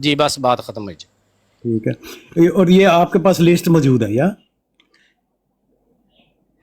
جی بس بات ختم ہوئی. ٹھیک ہے. اور یہ آپ کے پاس لسٹ موجود ہے یا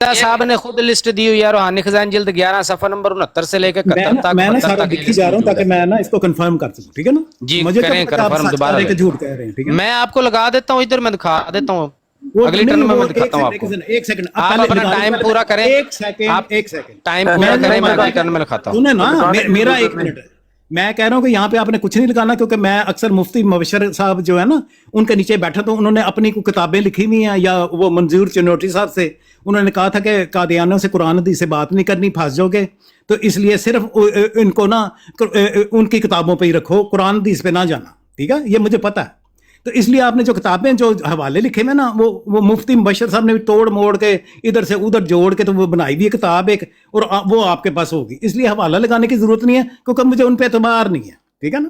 صاحب نے خود لسٹ دی ہوئی ہے روحانی خزائن جلد 11 صفحہ نمبر 69 سے لے کے 71 تک. میں نا سارا لکھی جا رہا ہوں تاکہ میں نا اس کو کنفرم کر سکوں. ٹھیک ہے نا. جی مجھے کریں کنفرم دوبارہ کہ جھوٹ کہہ رہے ہیں. ٹھیک ہے. میں آپ کو لگا دیتا ہوں ادھر, میں دکھا دیتا ہوں اگلی نہیں, ٹرن میں وہ دکھاتا ہوں آپ کو. ایک سیکنڈ آپ اپنا ٹائم پورا کریں. ایک سیکنڈ ٹائم پورا کریں, میں اگلی ٹرن میں دکھاتا ہوں. سنیں نا, میرا 1 منٹ ہے. میں کہہ رہا ہوں کہ یہاں پہ آپ نے کچھ نہیں لکھانا, کیونکہ میں اکثر مفتی مبشر صاحب جو ہے نا ان کے نیچے بیٹھا تو انہوں نے اپنی کو کتابیں لکھی ہوئی ہیں, یا وہ منظور چنوٹی صاحب سے انہوں نے کہا تھا کہ قادیانیوں سے قرآن حدیث سے بات نہیں کرنی, پھنس جاؤ گے, تو اس لیے صرف ان کو نا ان کی کتابوں پہ ہی رکھو, قرآن حدیث پہ نہ جانا. ٹھیک ہے, یہ مجھے پتا ہے. تو اس لیے آپ نے جو کتابیں جو حوالے لکھے میں نا وہ مفتی مبشر صاحب نے توڑ موڑ کے ادھر سے ادھر جوڑ کے تو وہ بنائی ہوئی کتاب ایک, اور وہ آپ کے پاس ہوگی. اس لیے حوالہ لگانے کی ضرورت نہیں ہے, کیونکہ مجھے ان پہ اعتبار نہیں ہے. ٹھیک ہے نا.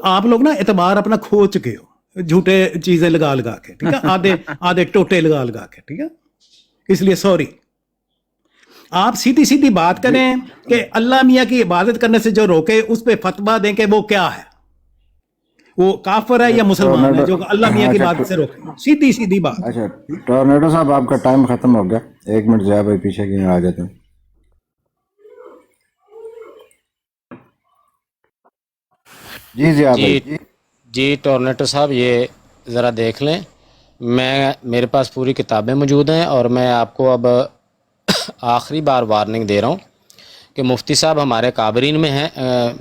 آپ لوگ نا اعتبار اپنا کھو چکے ہو جھوٹے چیزیں لگا کے. ٹھیک ہے, آدھے ٹوٹے لگا کے. ٹھیک ہے, اس لیے سوری. آپ سیدھی بات کریں کہ اللہ میاں کی عبادت کرنے سے جو روکے اس پہ فتویٰ دیں کہ وہ کیا ہے, وہ کافر ہے یا مسلمان ہے جو اللہ میاں کی بات سے روکے. سیدھی بات. اچھا ٹورنیڈو صاحب آپ کا ٹائم ختم ہو گیا, 1 منٹ ضیاء بھائی پیچھے کی آ جاتے ہیں. جی ضیاء بھائی. جی ٹورنیٹو صاحب یہ ذرا دیکھ لیں, میرے پاس پوری کتابیں موجود ہیں, اور میں آپ کو اب آخری بار وارننگ دے رہا ہوں کہ مفتی صاحب ہمارے کابرین میں ہیں,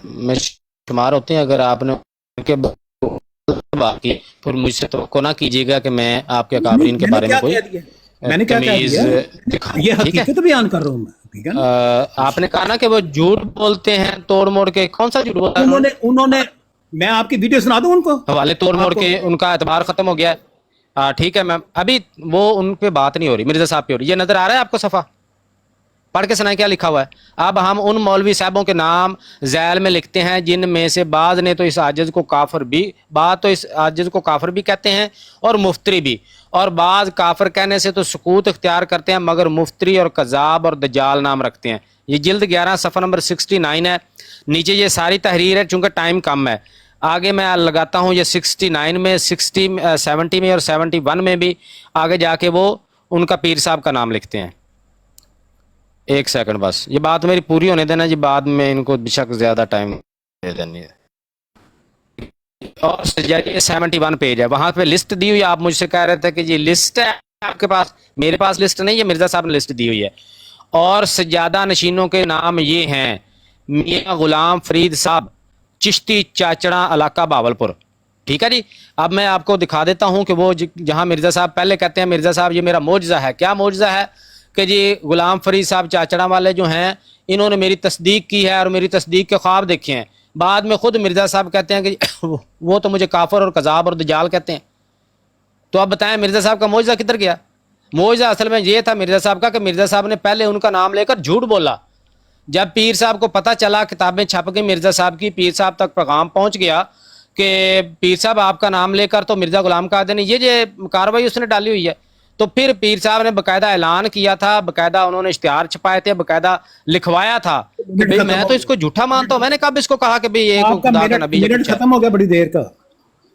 میں شمار ہوتے ہیں. اگر آپ نے ان کے باقی پھر مجھ سے توقع نہ کیجیے گا کہ میں آپ کے کابرین کے بارے میں کوئی تمیز دکھاؤں. یہ حقیقت بیان کر رہا ہوں میں. ٹھیک ہے نا. آپ نے کہا نا کہ وہ جھوٹ بولتے ہیں توڑ موڑ کے, کون سا جھوٹ بولتا ہے انہوں نے میں آپ کی ویڈیو سنا دوں ان کو حوالے توڑ موڑ کے, ان کا اعتبار ختم ہو گیا ہے. ٹھیک ہے, میں ابھی وہ ان پہ بات نہیں ہو رہی, مرزا صاحب پہ ہو رہی. یہ نظر آ رہا ہے آپ کو صفحہ, پڑھ کے سنائیں کیا لکھا ہوا ہے. اب ہم ان مولوی صاحبوں کے نام ذیل میں لکھتے ہیں جن میں سے بعض نے تو اس عاجز کو کافر بھی, بعض تو اس عاجز کو کافر بھی کہتے ہیں اور مفتری بھی, اور بعض کافر کہنے سے تو سکوت اختیار کرتے ہیں مگر مفتری اور کذاب اور دجال نام رکھتے ہیں. یہ جلد 11 صفحہ نمبر 69 ہے. نیچے یہ ساری تحریر ہے, چونکہ ٹائم کم ہے. آگے میں لگاتا ہوں یہ 69 میں, 70 میں اور 71 میں بھی آگے جا کے وہ ان کا پیر صاحب کا نام لکھتے ہیں. 1 سیکنڈ بس, یہ بات میری پوری ہونے دینا جی, بعد میں ان کو بے شک زیادہ ٹائم دے دینی ہے. اور 71 پیج ہے, وہاں پہ لسٹ دی ہوئی ہے. آپ مجھ سے کہہ رہے تھے کہ یہ لسٹ ہے آپ کے پاس, میرے پاس لسٹ نہیں ہے, مرزا صاحب نے لسٹ دی ہوئی ہے. اور سجادہ نشینوں کے نام یہ ہیں: میاں غلام فرید صاحب, چشتی, چاچڑا, علاقہ باولپور. ٹھیک ہے جی. اب میں آپ کو دکھا دیتا ہوں کہ وہ جہاں مرزا صاحب پہلے کہتے ہیں مرزا صاحب یہ میرا معجزہ ہے. کیا معجزہ ہے؟ کہ جی غلام فرید صاحب چاچڑا والے جو ہیں انہوں نے میری تصدیق کی ہے اور میری تصدیق کے خواب دیکھے ہیں. بعد میں خود مرزا صاحب کہتے ہیں کہ وہ تو مجھے کافر اور کذاب اور دجال کہتے ہیں. تو اب بتائیں مرزا صاحب کا معجزہ کدھر گیا؟ معجزہ اصل میں یہ تھا مرزا صاحب کا کہ مرزا صاحب نے پہلے ان کا نام لے کر جھوٹ بولا. جب پیر صاحب کو پتہ چلا, کتابیں چھپ گئی مرزا صاحب کی, پیر صاحب تک پیغام پہنچ گیا کہ پیر صاحب آپ کا نام لے کر تو مرزا غلام قادر نے یہ کاروائی اس نے ڈالی ہوئی ہے. تو پھر پیر صاحب نے باقاعدہ اعلان کیا تھا, باقاعدہ انہوں نے اشتہار چھپائے تھے, باقاعدہ لکھوایا تھا کہ بھئی میں تو اس کو جھوٹا مانتا ہوں. میں نے کب اس کو کہا کہ بھئی یہ خدا کا نبی ہے. ختم ہو گیا بڑی دیر کا.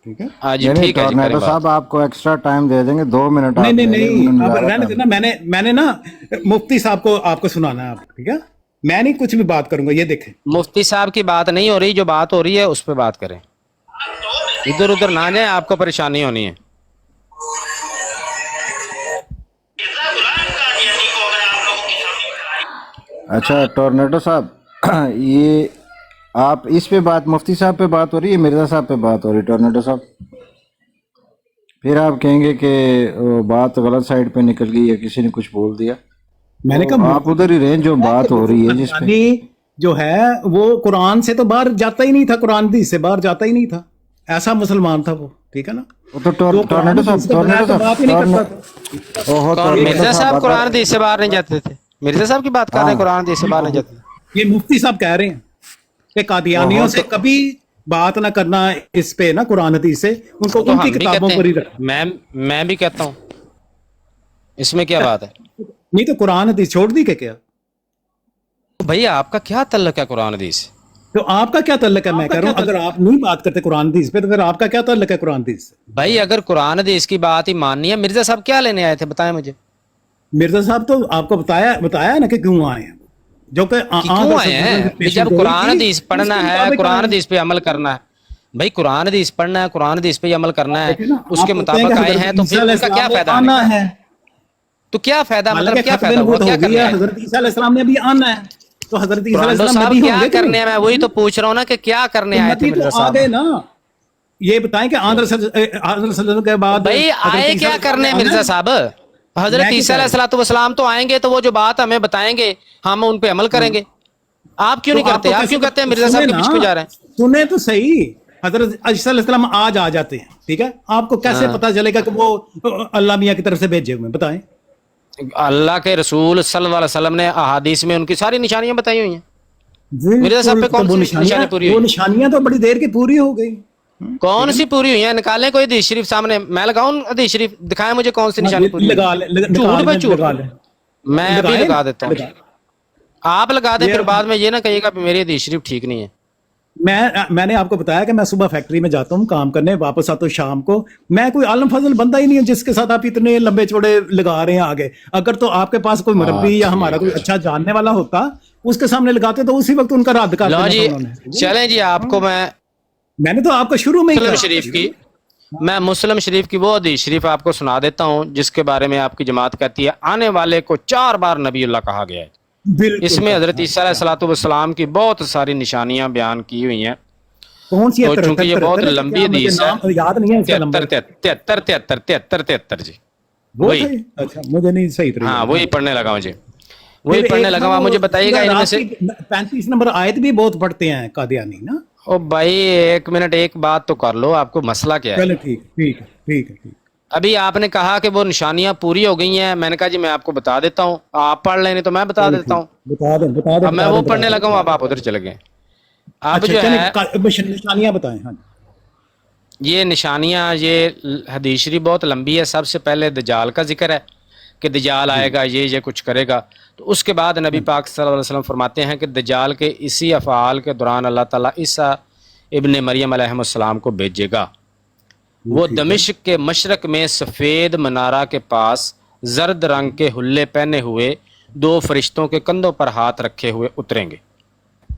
ٹھیک ہے جی ٹھیک ہے جی, ٹورنیڈو صاحب آپ کو ایکسٹرا ٹائم دے دیں گے, 2 منٹ. نہیں, اب رہنے دینا. میں نے نا مفتی صاحب کو آپ کو سنانا ہے. آپ ٹھیک ہے, میں نہیں کچھ بھی بات کروں گا. یہ دیکھیں, مفتی صاحب کی بات نہیں ہو رہی, جو بات ہو رہی ہے اس پہ بات کریں. ادھر ادھر نہ جائیں, آپ کو پریشانی ہونی ہے. اچھا ٹورنیڈو صاحب, یہ آپ اس پہ بات مفتی صاحب پہ بات ہو رہی ہے, مرزا صاحب پہ بات ہو رہی ہے ٹورنیڈو صاحب؟ پھر آپ کہیں گے کہ بات غلط سائڈ پہ نکل گئی یا کسی نے کچھ بول دیا. میں نے کہا آپ ادھر ہی رہیں جو بات ہو رہی ہے جس پہ جو ہے وہ قرآن سے تو باہر جاتا ہی نہیں تھا, قرآن حدیث سے باہر جاتا ہی نہیں تھا. ایسا مسلمان تھا وہ. ٹھیک ہے نا. ٹورنیڈو مرزا صاحب قرآن حدیث سے باہر نہیں جاتے تھے. مرزا صاحب کی بات کر رہے ہیں, قرآن حدیث سے باہر نہیں جاتے. یہ مفتی صاحب کہہ رہے ہیں کہ قادیانیوں سے کبھی بات نہ کرنا اس پہ نا قرآن حدیث سے, ان کو ان کی کتابوں پر ہی رکھنا. میں بھی کہتا ہوں, اس میں کیا بات ہے؟ نہیں تو قرآن حدیث چھوڑ دی کہ کیا بھئی آپ کا کیا تعلق ہے قرآن حدیث؟ تو آپ کا کیا تعلق ہے؟ میں کہہ رہا ہوں اگر آپ نہیں بات کرتے قرآن حدیث پہ تو پھر آپ کا کیا تعلق ہے قرآن حدیث سے؟ بھائی اگر قرآن حدیث کی بات ہی ماننی ہے، مرزا صاحب کیا لینے آئے تھے بتائیں مجھے؟ مرزا صاحب تو آپ کو بتایا نا کہ کیوں آئے ہیں، جو کہ کیوں آئے ہیں؟ جب قرآن حدیث پڑھنا ہے، قرآن حدیث پہ عمل کرنا ہے، بھائی قرآن حدیث پڑھنا ہے، قرآن حدیث پہ عمل کرنا ہے، اس کے مطابق آئے ہیں، تو پھر ان کا کیا فائدہ آنا ہے؟ تو کیا فائدہ، مطلب کیا ختم فائدہ ہوا، نبوت کیا ہو گئی کرنے ہے، آئے؟ حضرت عیسیٰ علیہ السلام نے بھی آنا ہے، تو حضرت عیسیٰ علیہ قرآن السلام صاحب نبی کیا ہوں گے کہ کرنے نہیں؟ ہیں، میں وہی تو پوچھ رہا ہوں نا کہ کیا کرنے آئے تھے نبی مرزا تو آ صاحب؟ گئے نا، یہ بتائیں کہ حضرت صلی اللہ علیہ وسلم کے بعد بھائی آئے کیا کرنے مرزا صاحب؟ حضرت عیسیٰ علیہ السلام تو آئیں گے تو وہ جو بات ہمیں بتائیں گے ہم ان پہ عمل کریں گے، آپ کیوں نہیں کرتے؟ آپ کیوں کہتے ہیں مرزا صاحب کے پیچھے کیوں جا رہے ہیں؟ سنیں تو صحیح، حضرت عیسیٰ علیہ السلام آج آ جاتے ہیں، ٹھیک ہے، آپ کو کیسے پتا چلے گا کہ وہ اللہ میاں کی طرف سے بھیجے ہوئے ہیں؟ بتائیں۔ اللہ کے رسول صلی اللہ علیہ وسلم نے احادیث میں ان کی ساری نشانیاں بتائی ہوئی ہیں، مرزا صاحب پہ کون سی نشانی پوری وہ ہوئی؟ نشانیاں تو بڑی دیر کی پوری ہو گئی، کون سی پوری ہوئی ہیں؟ نکالیں کوئی حدیث شریف سامنے، میں لگاؤں حدیث شریف، دکھائیں مجھے کون سی نشانی پوری ہوئی؟ لگا لیں، جھوٹ پہ جھوٹ، لگا لیں، میں ابھی لگا دیتا ہوں، آپ لگا دیں، یہ- پھر بعد میں یہ نہ کہیے گا میری حدیث شریف ٹھیک نہیں ہے۔ میں نے آپ کو بتایا کہ میں صبح فیکٹری میں جاتا ہوں کام کرنے، واپس آتا ہوں شام کو، میں کوئی عالم فضل بندہ ہی نہیں ہوں جس کے ساتھ آپ اتنے لمبے چوڑے لگا رہے ہیں آگے۔ اگر تو آپ کے پاس کوئی مربی یا ہمارا کوئی اچھا جاننے والا ہوتا اس کے سامنے لگاتے تو اسی وقت ان کا رد کر لو دینا جی تھا انہوں نے۔ چلیں جی، آپ کو میں نے تو آپ کو شروع میں ہی مسلم کہا۔ شریف کی مسلم شریف کی وہ حدیث شریف آپ کو سنا دیتا ہوں جس کے بارے میں آپ کی جماعت کہتی ہے آنے والے کو 4 بار نبی اللہ کہا گیا ہے، بالکل، اس میں حضرت عیسیٰ علیہ السلام کی بہت ساری نشانیاں بیان کی ہوئی ہیں، کون سی ہے؟ تو چونکہ یہ بہت 73 لمبی مجھے حدیث ہے، نام یاد نہیں ہے اس کا نمبر۔ 73 جی، وہ وہی، تھے؟ اچھا مجھے نہیں صحیح طریقے ہاں سے۔ وہی پڑھنے لگا مجھے، وہی پھر پڑھنے ایک لگا، آپ مجھے بتائیے گا ان میں سے 35 نمبر آیت بھی بہت پڑھتے ہیں قادیانی نا۔ او بھائی ایک منٹ، ایک بات تو کر لو، آپ کو مسئلہ کیا ہے؟ چلے ٹھیک ٹھیک ہے ٹھیک ہے ٹھیک۔ ابھی آپ نے کہا کہ وہ نشانیاں پوری ہو گئی ہیں، میں نے کہا جی میں آپ کو بتا دیتا ہوں، آپ پڑھ لیں نہیں تو میں بتا دیتا ہوں، بتا دیں اب میں وہ پڑھنے لگا ہوں، اب آپ ادھر چلے گئے۔ اب جو ہے نشانیاں بتائیں۔ ہاں یہ نشانیاں، یہ حدیث شریف بہت لمبی ہے، سب سے پہلے دجال کا ذکر ہے کہ دجال آئے گا، یہ کچھ کرے گا، تو اس کے بعد نبی پاک صلی اللہ علیہ وسلم فرماتے ہیں کہ دجال کے اسی افعال کے دوران اللہ تعالیٰ عیسیٰ ابن مریم علیہ السلام کو بھیجے گا، وہ دمشق کے مشرق میں سفید منارہ کے پاس زرد رنگ کے حلے پہنے ہوئے 2 فرشتوں کے کندھوں پر ہاتھ رکھے ہوئے اتریں گے۔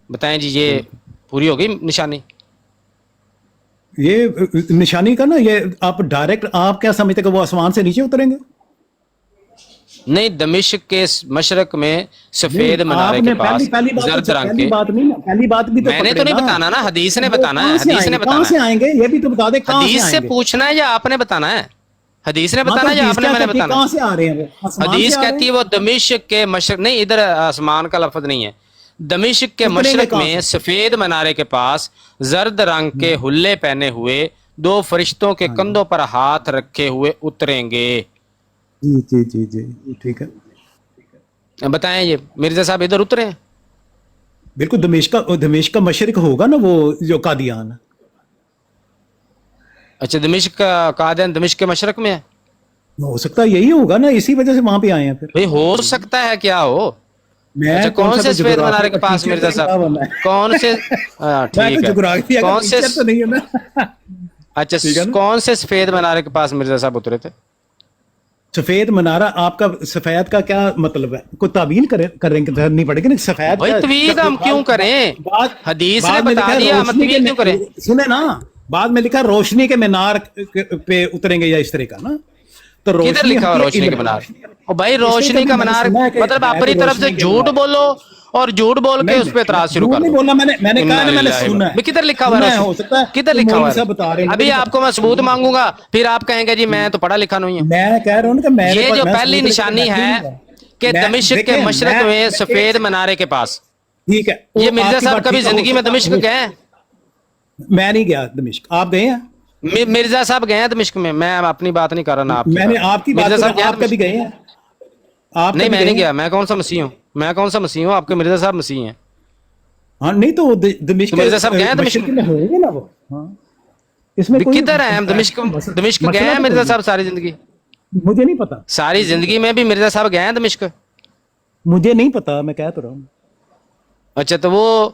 بتائیں جی یہ پوری ہو گئی نشانی؟ یہ نشانی کا نا، یہ آپ ڈائریکٹ آپ کیا سمجھتے کہ وہ آسمان سے نیچے اتریں گے؟ نہیں، دمشق کے مشرق میں سفید منارے کے پاس زرد رنگ کے، پہلی بات بھی تو میں نے تو نہیں بتانا نا، حدیث نے بتانا ہے، حدیث نے کہاں بتانا سے ہے، آئیں گے یہ بھی تو بتا دیں، کہاں حدیث سے آئیں گے؟ پوچھنا ہے یا آپ نے بتانا ہے؟ حدیث نے بتانا ہے یا آپ نے میں نے بتانا کہاں ہے؟ سے آ رہے ہیں وہ؟ آسمان سے حدیث آ رہے کہتی ہیں؟ ہے وہ دمشق کے مشرق، نہیں ادھر آسمان کا لفظ نہیں ہے، دمشق کے اتریں گے مشرق کہاں میں سے؟ سفید منارے کے پاس زرد رنگ کے حلے پہنے ہوئے 2 فرشتوں کے کندھوں پر ہاتھ رکھے ہوئے اتریں گے۔ جی جی جی جی ٹھیک ہے، بتائیں یہ مرزا صاحب ادھر اترے ہیں؟ بالکل دمشق کا مشرق ہوگا نا وہ جو قادیان۔ اچھا دمشق کا قادیان دمشق کے مشرق میں ہے؟ ہو سکتا ہے یہی ہوگا نا، اسی وجہ سے وہاں پہ آئے ہیں پھر۔ بھئی ہو سکتا ہے کیا ہو؟ میں اچھا کون سے سفید منارے کے پاس مرزا صاحب؟ کون سے؟ ٹھیک ہے، کون سے؟ تو نہیں ہے نا۔ اچھا کون سے سفید منارے کے پاس مرزا صاحب اترے تھے؟ سفید منارہ، آپ کا سفید کا کیا مطلب ہے؟ کوئی تعبیر کرنی پڑے گی نا سفید۔ بھائی طویل ہم کیوں کریں؟ حدیث نے بتا دیا، ہم طویل کیوں کریں؟ سنیں نا، بعد میں لکھا روشنی کے مینار پہ اتریں گے یا اس طرح کا نا، تو کدھر لکھا ہوا روشنی کا منار؟ او بھائی روشنی کا منار، مطلب اپنی طرف سے جھوٹ بولو اور جھوٹ بول کے اس پہ اعتراض شروع کر نہیں دو۔ بولا میں نے کہا نا، میں نے سنا ہے۔ کدھر لکھا ہوا ہو سکتا ہے؟ ہے کدھر لکھا ہوا مولوی صاحب بتا رہے ہے؟ ہیں، ابھی آپ کو میں ثبوت مانگوں گا، پھر آپ کہیں گے جی میں تو پڑھا لکھا نہیں ہوں۔ میں کہہ رہا ہوں کہ میں یہ جو پہلی نشانی ہے کہ دمشق کے مشرق میں سفید منارے کے پاس، ٹھیک ہے، یہ مرزا صاحب کبھی زندگی میں دمشق گئے ہیں؟ میں نہیں گیا دمشق، آپ گئے ہیں؟ مرزا صاحب گئے ہیں دمشق میں؟ میں اپنی بات نہیں کر رہا نا، میں نے آپ کی بات مرزا صاحب کر، آپ کبھی گئے ہیں؟ آپ نہیں میں نہیں گیا، میں کون سا مسیح ہوں؟ میں کون سا مسیح ہوں؟ آپ کے مرزا صاحب مسیح ہیں۔ ہاں نہیں تو دمشق مرزا صاحب گئے ہیں دمشق مشرق میں ہوں گے نا وہ۔ ہاں اس میں کوئی کدھر ہیں ہم؟ دمشق گئے ہیں مرزا صاحب ساری زندگی؟ مجھے نہیں پتا، ساری زندگی میں بھی مرزا صاحب گئے ہیں دمشق؟ مجھے نہیں پتا، میں کہہ تو رہا ہوں۔ اچھا تو وہ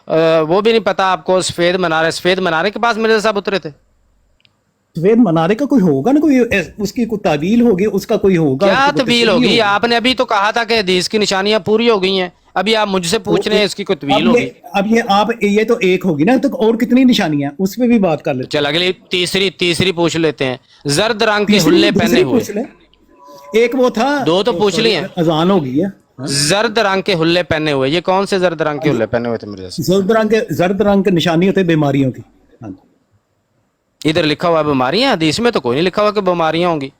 वो भी नहीं पता आपको, सफेद मनारे के पास मिर्जा साहब उतरे थे? सफेद मनारे का कोई होगा ना, कोई उसकी कोई तावील होगी, उसका कोई होगा। क्या उसकी कोई तवील तशरीह होगी? आपने अभी तो कहा था कि हदीस की निशानियां पूरी हो गई हैं, अभी आप मुझसे पूछ रहे हैं इसकी कोई तवील होगी। अब ये आप ये तो एक होगी ना, तो और कितनी निशानियां उस पे भी बात कर लेते चल अगली तीसरी पूछ लेते हैं। जर्द रंग के हैं। हुल्ले दूसरी पहने हुए, पूछ ले। एक वो था, दो तो पूछ लिए। अजान हो गई है। जर्द रंग के हुल्ले पहने हुए, ये कौन से जर्द रंग के हुल्ले पहने हुए थे मिर्जा साहब? जर्द रंग के निशानी होते हैं बीमारियों की। हाँ जी। इधर लिखा हुआ है बीमारियां, हदीस में तो कोई नहीं लिखा हुआ कि बीमारियां होंगी।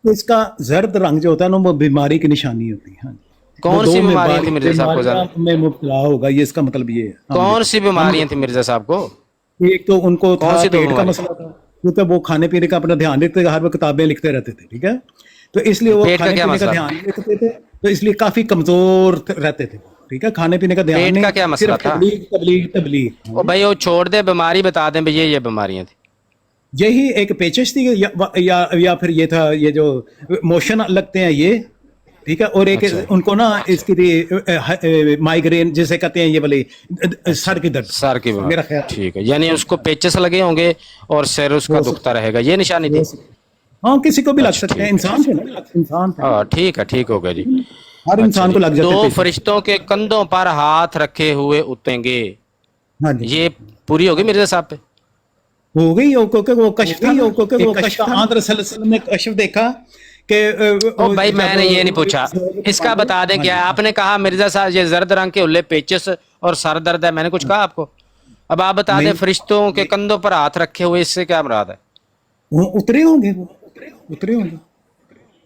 तो इसका जर्द रंग जो होता है ना, वो बीमारी की निशानी होती है। हाँ जी। कौन वो सी दो बीमारियां थी मिर्जा साहब को? बीमारियां में मुब्तला होगा, ये इसका मतलब ये है। हाँ कौन सी बीमारियां थी मिर्जा साहब को? जी। एक तो उनको कौन था सी दो पेट का बीमारी? मसला था, क्योंकि वो खाने पीने का अपना ध्यान रखते थे, हर वक्त किताबें लिखते रहते थे, ठीक है। तो इसलिए वो पेट का खाने क्या पीने का मसला? ध्यान नहीं रखते थे, तो इसलिए काफी कमजोर रहते थे, ठीक है। खाने पीने का ध्यान पेट नहीं, का क्या मसला सिर्फ था? तबलीग। ओ भाई वो छोड़ दे, बीमारी बता दें भाई ये बीमारियां थी। यही एक पेचिश थी, या फिर ये था, ये जो मोशन लगते हैं ये, ठीक है। और एक उनको ना इसकी थी माइग्रेन जिसे कहते हैं, ये वाली सर की दर्द, सर की मेरा बीमारी, ख्याल। ठीक है। यानी उसको पेचेस लगे होंगे और सिर उसका दुखता रहेगा, ये निशानी थी? हाँ, किसी को भी लग सकते हैं, इंसान थे ना, इंसान थे। हाँ ठीक है, ठीक हो गया जी। हर इंसान को लग जाते दो थे। फरिश्तों के कंधों पर हाथ रखे हुए उतरेंगे, हाँ जी। ये पूरी होगी मिर्जा साहब पे? हो गई हो, क्योंकि वो कश्फ था, क्योंकि वो कश्फ था। आदर सल्लल्लाहु अलैहि वसल्लम ने कश्फ देखा कि ओ भाई मैंने ये नहीं पूछा, इसका बता दें क्या आपने कहा मिर्जा साहब ये जर्द रंग के हुल्ले, पेचेस और सर दर्द है, मैंने कुछ कहा आपको? अब आप बता दें फरिश्तों के कंधों पर हाथ रखे हुए, इससे क्या मुराद है? वो उतरे होंगे, वो उतरे होंगे,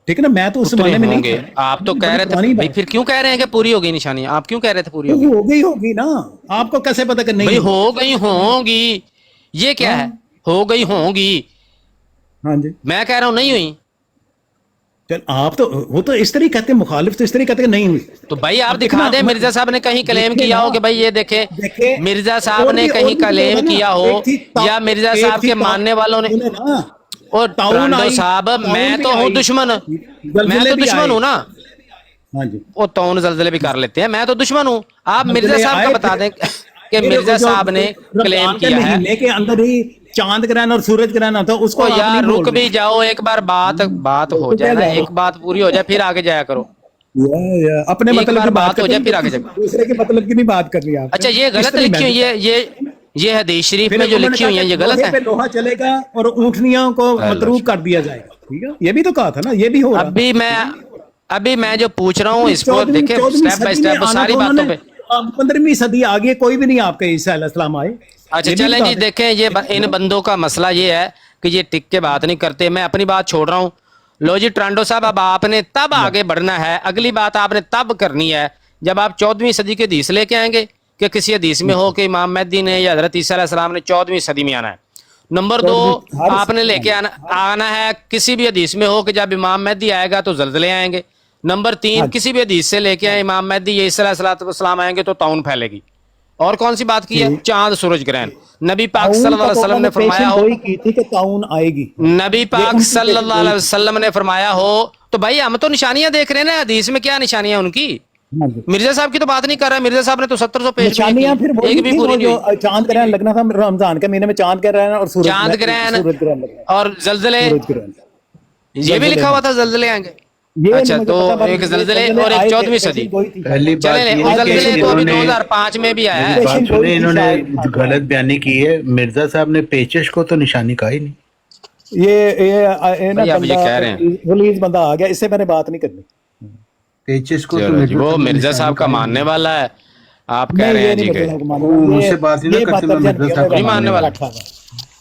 ठीक है ना। मैं तो उस उतरे जमाने में नहीं होंगे, था। आप तो कह रहे थे भाई, फिर क्यों कह रहे हैं कि पूरी हो गई निशानी? आप क्यों कह रहे थे पूरी हो गई? हो गई होगी ना, आपको कैसे पता कि नहीं भाई हो गई होंगी, ये क्या है? हो गई होंगी, हाँ जी। मैं कह रहा हूं नहीं हुई। चल आप तो, वो तो इस तरह कहते हैं, मुखालिफ तो इस तरह कहते हैं कि नहीं हुई। तो भाई आप दिखा दें मिर्जा साहब ने कहीं क्लेम किया हो कि भाई ये देखे मिर्जा साहब ने कहीं क्लेम किया हो, या मिर्जा साहब के मानने वालों ने। और टाउन साहब मैं तो हूँ दुश्मन, मैं तो दुश्मन हूँ ना। हाँ जी। वो तौन जल्जले भी कर लेते हैं, मैं तो दुश्मन हूँ। आप मिर्जा साहब का बता दें कि मिर्जा साहब ने क्लेम किया है। महीने के अंदर ही चांद ग्रहण और सूरज ग्रहण होता है, उसको आप यार नहीं बोल रुक रहे। भी जाओ, एक बार बात हो जाए ना, एक बात पूरी हो जाए फिर आगे जाया करो। अपने एक मतलब बार की बात हो जाए फिर आगे करनी, जाओ। दूसरे के मतलब की नहीं बात करनी आप। अच्छा ये गलत लिखी हुई है, ये हदीस शरीफ में जो लिखी हुई है ये गलत है? लोहा चलेगा और ऊँटनियों को मतरूक कर दिया जाएगा, ठीक है। ये भी तो कहा था ना, ये भी हो रहा था। अभी मैं जो पूछ रहा हूँ इसको देखे स्टेप बाय स्टेप सारी बातों पे। 15वीं सदी आगे कोई भी नहीं आपके ईसा अलैहिस्सलाम आए। अच्छा चलें जी, देखें ये इन बंदों का मसला ये है कि ये टिक के बात नहीं करते। मैं अपनी बात छोड़ रहा हूँ। लो जी ट्रांडो साहब, अब आपने तब आगे बढ़ना है, अगली बात आपने तब करनी है जब आप 14वीं सदी के हदीस लेके आएंगे कि किसी हदीस में हो कि इमाम मेहदी ने या हजरत ईसा अलैहिस्सलाम ने 14वीं सदी में आना है। नंबर 2 आपने लेके आना है किसी भी हदीस में हो कि जब इमाम मेहदी आएगा तो जल्जले आएंगे। नंबर 3 किसी भी हदीस से लेके आए इमाम मेहदी या ईसा अलैहिस्सलाम आएंगे तो ताउन फैलेगी। और कौन सी बात की है? चांद सूरज ग्रहण। नबी पाक सल्लल्लाहु अलैहि वसल्लम ने फरमाया हो, की थी कि ताउन आएगी। नबी पाक सल्लल्लाहु अलैहि वसल्लम ने फरमाया हो, तो भाई हम तो निशानियां देख रहे हैं ना, हदीस में क्या निशानियां उनकी? मिर्जा साहब की तो बात नहीं कर रहा है। मिर्जा साहब ने तो 1700 पेज निशानियां फिर एक भी पूरी नहीं हुई। चांद ग्रहण लगना था रमजान के महीने में, चांद ग्रहण और सूरज ग्रहण और जल्जले, ये भी लिखा हुआ था जल्जले आएंगे। ये अच्छा तो एक जल्जले और एक 14वीं सदी। पहली बात चले ये और है कि जल्जले तो अभी इन्होंने 2005 में भी आया है। बात सुने, इन्होंने गलत बयानी की है। मिर्जा साहब ने पेचश को तो निशानी कहा ही नहीं। ये ना आप ये कह रहे हैं वलीज बंदा आ गया, इससे मैंने बात नहीं करनी। पेचश को चलो जी, तो वो मिर्जा साहब का मानने वाला है, आप कह रहे हैं जी के मुझसे बात ही ना करते, मैं मिर्जा साहब नहीं मानने वाला।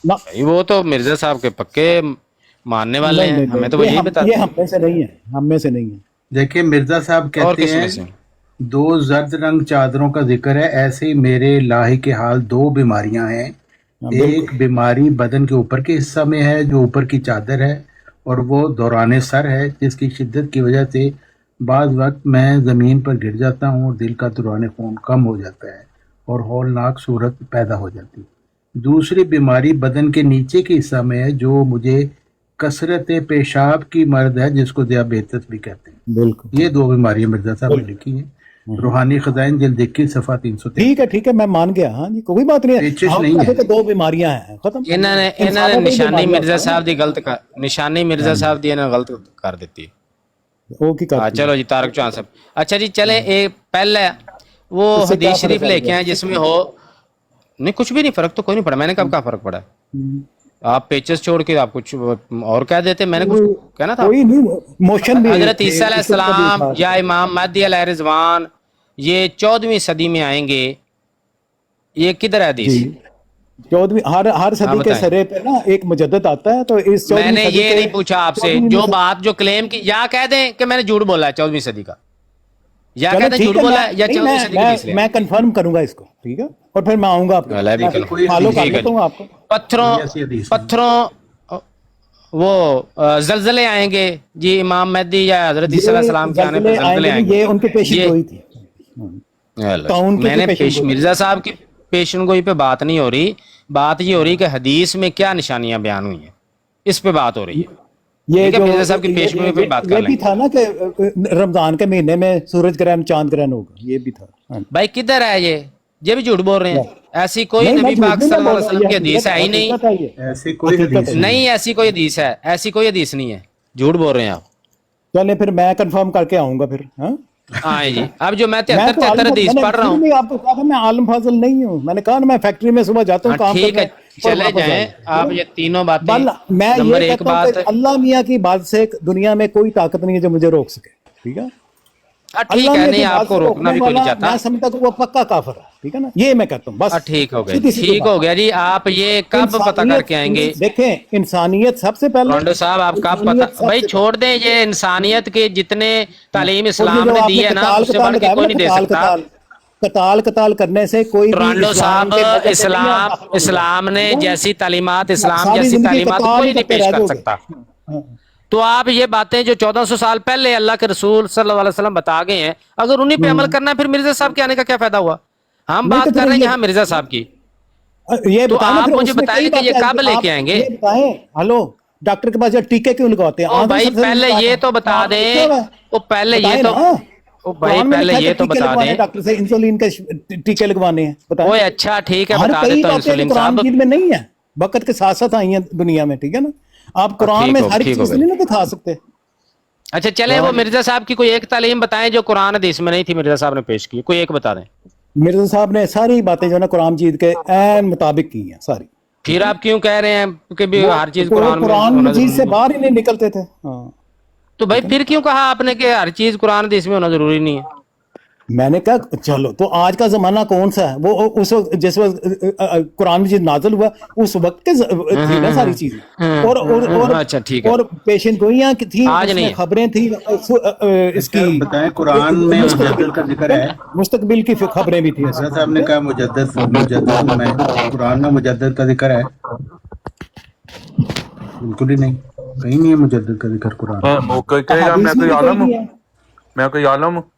भाई वो तो मिर्जा साहब के पक्के मानने वाले हैं, हमें तो वो यही बता। ये हम में से नहीं है, हम में से नहीं है। देखिए मिर्जा साहब कहते हैं 2 जर्द रंग चादरों का जिक्र है, ऐसे ही मेरे लाही के हाल 2 बीमारियां हैं। एक बीमारी बदन के ऊपर के हिस्सा में है जो ऊपर की चादर है, और वो दौराने सर है जिसकी शिद्दत की वजह से बाज़ वक्त मैं ज़मीन पर गिर जाता हूँ और दिल का दौरान खून कम हो जाता है और हौलनाक सूरत पैदा हो जाती है। दूसरी बीमारी बदन के नीचे के हिस्सा में है जो मुझे कसरत पेशाब की मर्द है, जिसको दियाबेतस भी कहते हैं। बिल्कुल, ये 2 बीमारियां मिर्जा साहब ने लिखी हैं। रूहानी खजाइन जल्द 21 सफ़ा 303। ठीक है मैं मान गया, हाँ जी कोई बात नहीं है। पेचिश हम नहीं है। कहते 2 बीमारियां हैं, खत्म। इन्होंने निशानी मिर्जा साहब दी गलत कर, निशानी मिर्जा साहब दी इन्होंने गलत कर दी है। वो की हाँ चलो जी तारक चौहान साहब। अच्छा जी चले एक पहले वो उससे क्या हदीस शरीफ फर्क लेके आए जिसमें हो नहीं कुछ भी नहीं, फर्क तो कोई नहीं पड़ा। मैंने कब का फर्क पड़ा? आप पेचेस छोड़ के आप कुछ और कह देते, मैंने कुछ कहना था। कोई नहीं, मोशन भी हजरत ईसा अलैहिस्सलाम या इमाम महदी अलैहि रिजवान ये 14वीं सदी में आएंगे, ये किधर है हदीस? 14वीं हर सदी के बताएं। सरे पे ना एक मुजद्दद आता है, तो इस 14वीं मैंने सदी ये के- नहीं पूछा आपसे, 14वीं जो सदी- बात जो क्लेम की, या कह दें कि मैंने झूठ बोला है 14वीं सदी का, या चलो कह दें ठीक झूठ है, बोला है या 14वीं सदी की हदीस ले। मैं कंफर्म करूंगा इसको, ठीक है, और फिर मैं आऊंगा आपको, अल्लाह भी मैं कोई फॉलो कर ठीक है लेता हूँ आपको। ऐसी हदीस नहीं। पत्थरों वो जलजले आएंगे जी, इमाम महदी या हजरत ईसा अलैहि सलाम के आने पर जलजले जलजले आएंगे, ये आएंगे। उनकी पेशन ये- गोई थी। अल्लाह। उनकी मैंने पेशन गोई। मिर्जा साहब की पेशन गोई पे बात नहीं हो रही, बात ये हो रही कि हदीस में क्या निशानियां बयान हुई हैं, इस पे बात हो रही है। ये ठीक है, जो मिर्जा साहब की पेश गोई पे बात कर ये भी लेंगे। था ना कि रमजान के महीने में सूरज ग्रहण चांद ग्रहण होगा, ये भी था। हाँ। भाई किधर है ये भी झूठ बोल रहे हैं। ऐसी कोई नहीं, नबी मैं झूठ पाक नहीं सल्लल्लाहु बोल अलैहि रहा, वसल्लम की ये हदीस है ही नहीं। हकीकत है ये। ऐसी कोई हकीकत हदीस है। नहीं ऐसी कोई हदीस है, ऐसी कोई हदीस नहीं है, झूठ बोल रहे हैं आप। चले फिर मैं कंफर्म करके आऊंगा फिर। हाँ हाँ जी, अब जो मैं मैं 73 तो आलम हदीस मैंने पढ़ रहा फिर हूँ। भी आपको कहा था मैं आलम फाजल नहीं हूँ, मैंने कहा ना मैं फैक्ट्री में सुबह जाता हूँ हाँ काम ठीक करने, है, और चले वापस जाएं आता हूँ। आप ये तीनों बातें। बल मैं नंबर ये एक कहता हूँ बात, कि अल्लाह मियाँ की बात से दुनिया में कोई ताकत नहीं है जो मुझे रोक सके, ठीक है। हाँ ठीक अल्लाह है, मियाँ नहीं की बात आपको से रोकना रोकने भी कोई नहीं वाला चाहता। मैं समझता हूँ वो पक्का काफिर है, ठीक है ना, ये मैं कहता हूँ बस। हाँ ठीक हो गया, सीधी-सीधी ठीक बात। हो गया जी। आप ये कब पता इंसानियत- करके आएंगे? देखें इंसानियत सबसे पहले। रोंडो साहब आप कब इंसानियत पता, भाई सबसे छोड़ दें ये इंसानियत के जितने तालीम और इस्लाम ये जो ने दी आपने है ना, कताल उससे कताल बढ़ के लगाया कोई ना, नहीं दे कताल सकता। कताल कताल कताल करने से कोई भी रोंडो इस्लाम साहब के वजह से नहीं इस्लाम आता। इस्लाम ने जैसी तालीमात, इस्लाम सारी जैसी जिंदगी तालीमात कताल कोई ही नहीं करते पेश रह कर जाओगे। सकता। हाँ। तो आप ये बातें जो 1400 साल पहले अल्लाह के रसूल सल्लल्लाहु अलैहि वसल्लम बता गए हैं, अगर उन्हीं पे अमल करना है, फिर मिर्जा साहब के आने का क्या फायदा हुआ? हम नहीं बात तो कर फिर रहे हैं ये- यहाँ मिर्जा साहब की। ये तो बताएं ना, आप फिर मुझे उसमें बताएं कई कि ये बातें कब हैं। लेके आप आएंगे? ये बताएं, हेलो डॉक्टर के पास जो टीके क्यों लगवाते हैं? ओ आंधे भाई सबसे पहले बताएं। ये तो बता आप लिखे दें, हुए हैं। ओ पहले ये बताएं तो, ना। ओ भाई कुरान में पहले लिखा है ये कि तो टीके बता लगवाने हैं, दें। डॉक्टर से इंसुलिन के टीके लगवाने हैं, बताएं। ओए अच्छा ठीक है, हर बता कई देता हूँ बातें जो इंसुलिन कुरान साहब। मजीद में नहीं है, वक्त के साथ साथ आई हैं दुनिया में, ठीक है ना। आप कुरान ठीक में हो- हर ठीक हो चीज गई। नहीं ना दिखा सकते। अच्छा चले, वो मिर्जा साहब की कोई एक तालीम बताएं जो कुरान हदीस में नहीं थी, मिर्जा साहब ने पेश की, कोई एक बता दें। मिर्जा साहब ने सारी बातें जो है ना कुरान मजीद के ऐन मुताबिक की हैं सारी। फिर आप क्यों कह रहे हैं कि भी हर चीज वो कुरान में कुरान होना मजीद जरूरी से नहीं? बाहर ही नहीं निकलते थे। हाँ। तो भाई फिर क्यों कहा आपने कि हर चीज कुरान हदीस में होना जरूरी नहीं है? मैंने कहा चलो, तो आज का जमाना कौन सा है? वो उस वक्त जिस वक्त कुरान मजीद नाज़िल हुआ उस वक्त के थी ना सारी चीजें। और अच्छा, ठीक है। और पेशन गोइयां थी, आज नहीं उसमें है। खबरें थी, इसकी बताएं कुरान में मुजद्दद का जिक्र है। मुस्तकबिल की खबरें भी थी। हजरत साहब ने कहा मुजद्दद मुजद्दद में कुरान में मुजद्दद का जिक्र है? बिल्कुल ही नहीं, कहीं नहीं है मुजद्दद का जिक्र कुरान में। वो कोई कहेगा हदीस मैं में कोई भी आलम नहीं हूँ, है। मैं कोई आलम हूँ।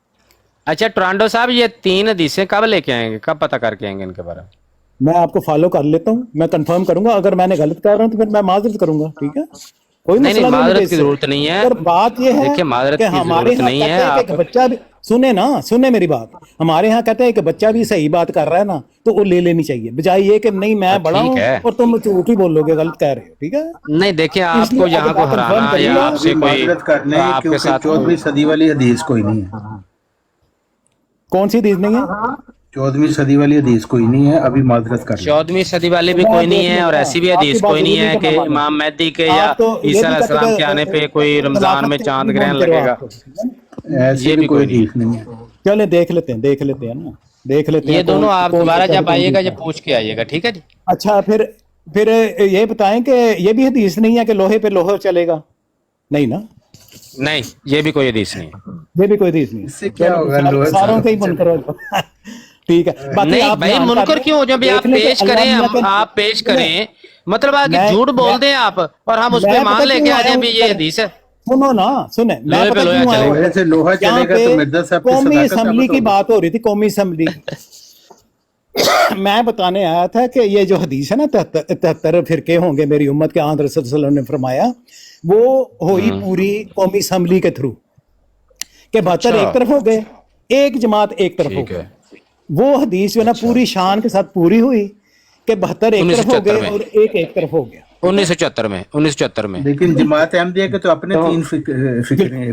अच्छा टोरंटो साहब, ये 3 हदीसें कब लेके आएंगे, कब पता करके आएंगे इनके बारे में? मैं आपको फॉलो कर लेता हूँ, मैं कंफर्म करूंगा। अगर मैंने गलत कर रहा हूँ तो फिर मैं माजरत करूंगा, ठीक है। कोई नहीं, मसला माजरत मुझे की इससे। जरूरत नहीं है। पर बात यह है देखिए, माजरत कि की हमारे जरूरत यहाँ नहीं है। कहते हैं कि आप बच्चा भी सुने मेरी बात। हमारे यहाँ कहते हैं कि बच्चा भी सही बात कर रहा है ना, तो वो ले लेनी चाहिए, बजाय ये कि नहीं मैं बड़ा ठीक हूँ है। और तुम झूठ ही बोलोगे, गलत कह रहे हो, ठीक है। नहीं देखिए, आपको इसलिए यहाँ अगर को आप confirm हराना करिए, या आपसे कोई माजरत करने आपके क्योंकि साथ 14वीं सदी वाली हदीस कोई नहीं है। कौन सी चीज नहीं है? 14वीं सदी वाली हदीस कोई नहीं है, अभी माजरत कर लें। 14वीं सदी वाली भी मैं कोई नहीं देख है, और लूंगा। ऐसी भी आपकी हदीस बात कोई नहीं जरूरी है है कि मैं मानूं। इमाम मेहदी के या आप तो ये ईसा भी कहते अलैहिस्सलाम के आने पे कोई रमजान में चांद ग्रहण लगेगा। ऐसी ये भी भी कोई कोई नहीं। हदीस नहीं है। चले देख लेते हैं ना, देख लेते हैं। ये दोनों आप कौन दोबारा सा जब कौन आइएगा सा जब पूछ के आइएगा, ठीक है जी। अच्छा फिर ये बताएं कि ये भी हदीस नहीं है कि लोहे पे लोहा चलेगा, नहीं ना, नहीं ये भी कोई हदीस नहीं है। ये भी कोई हदीस नहीं। इससे क्या होगा? लोहे सारों का ही मुनकर हो जाओ। ठीक है, बाकी नहीं आप भाई, ध्यान मुनकर करें, क्यों हो? जब आप देख लें कि पेश अल्लाह करें, मियां के- आप पेश करें, मतलब आगे मैं- झूठ बोल मैं- दें आप, और हम उस मैं पे मान पता लेके क्यों आ आया जाए हूं? भी ये हदीस है। सुनो ना, सुने, मैं लोहे पे पता लोहा क्यों आया चलेगा। हूं? लोहे से लोहा यहाँ चलेगा पे तो मिर्जा साहब की कौमी सदाकत असम्बली साबित की होगी। बात हो रही थी, कौमी असम्बली की। मैं बताने आया था कि ये जो हदीस है ना, 73 फिरके होंगे मेरी उम्मत के, आंध्र सल्लल्लाहु अलैहि वसल्लम ने फरमाया, वो हुई पूरी कौमी असम्बली के थ्रू, के 72 एक तरफ हो गए, एक जमात एक तरफ हो ठीक है। गई। वो हदीस जो है ना पूरी शान के साथ पूरी हुई कि 72 एक तरफ हो 1974 गए में। और एक तरफ हो गया। 1974 में लेकिन जमात अहमदिया के तो अपने तीन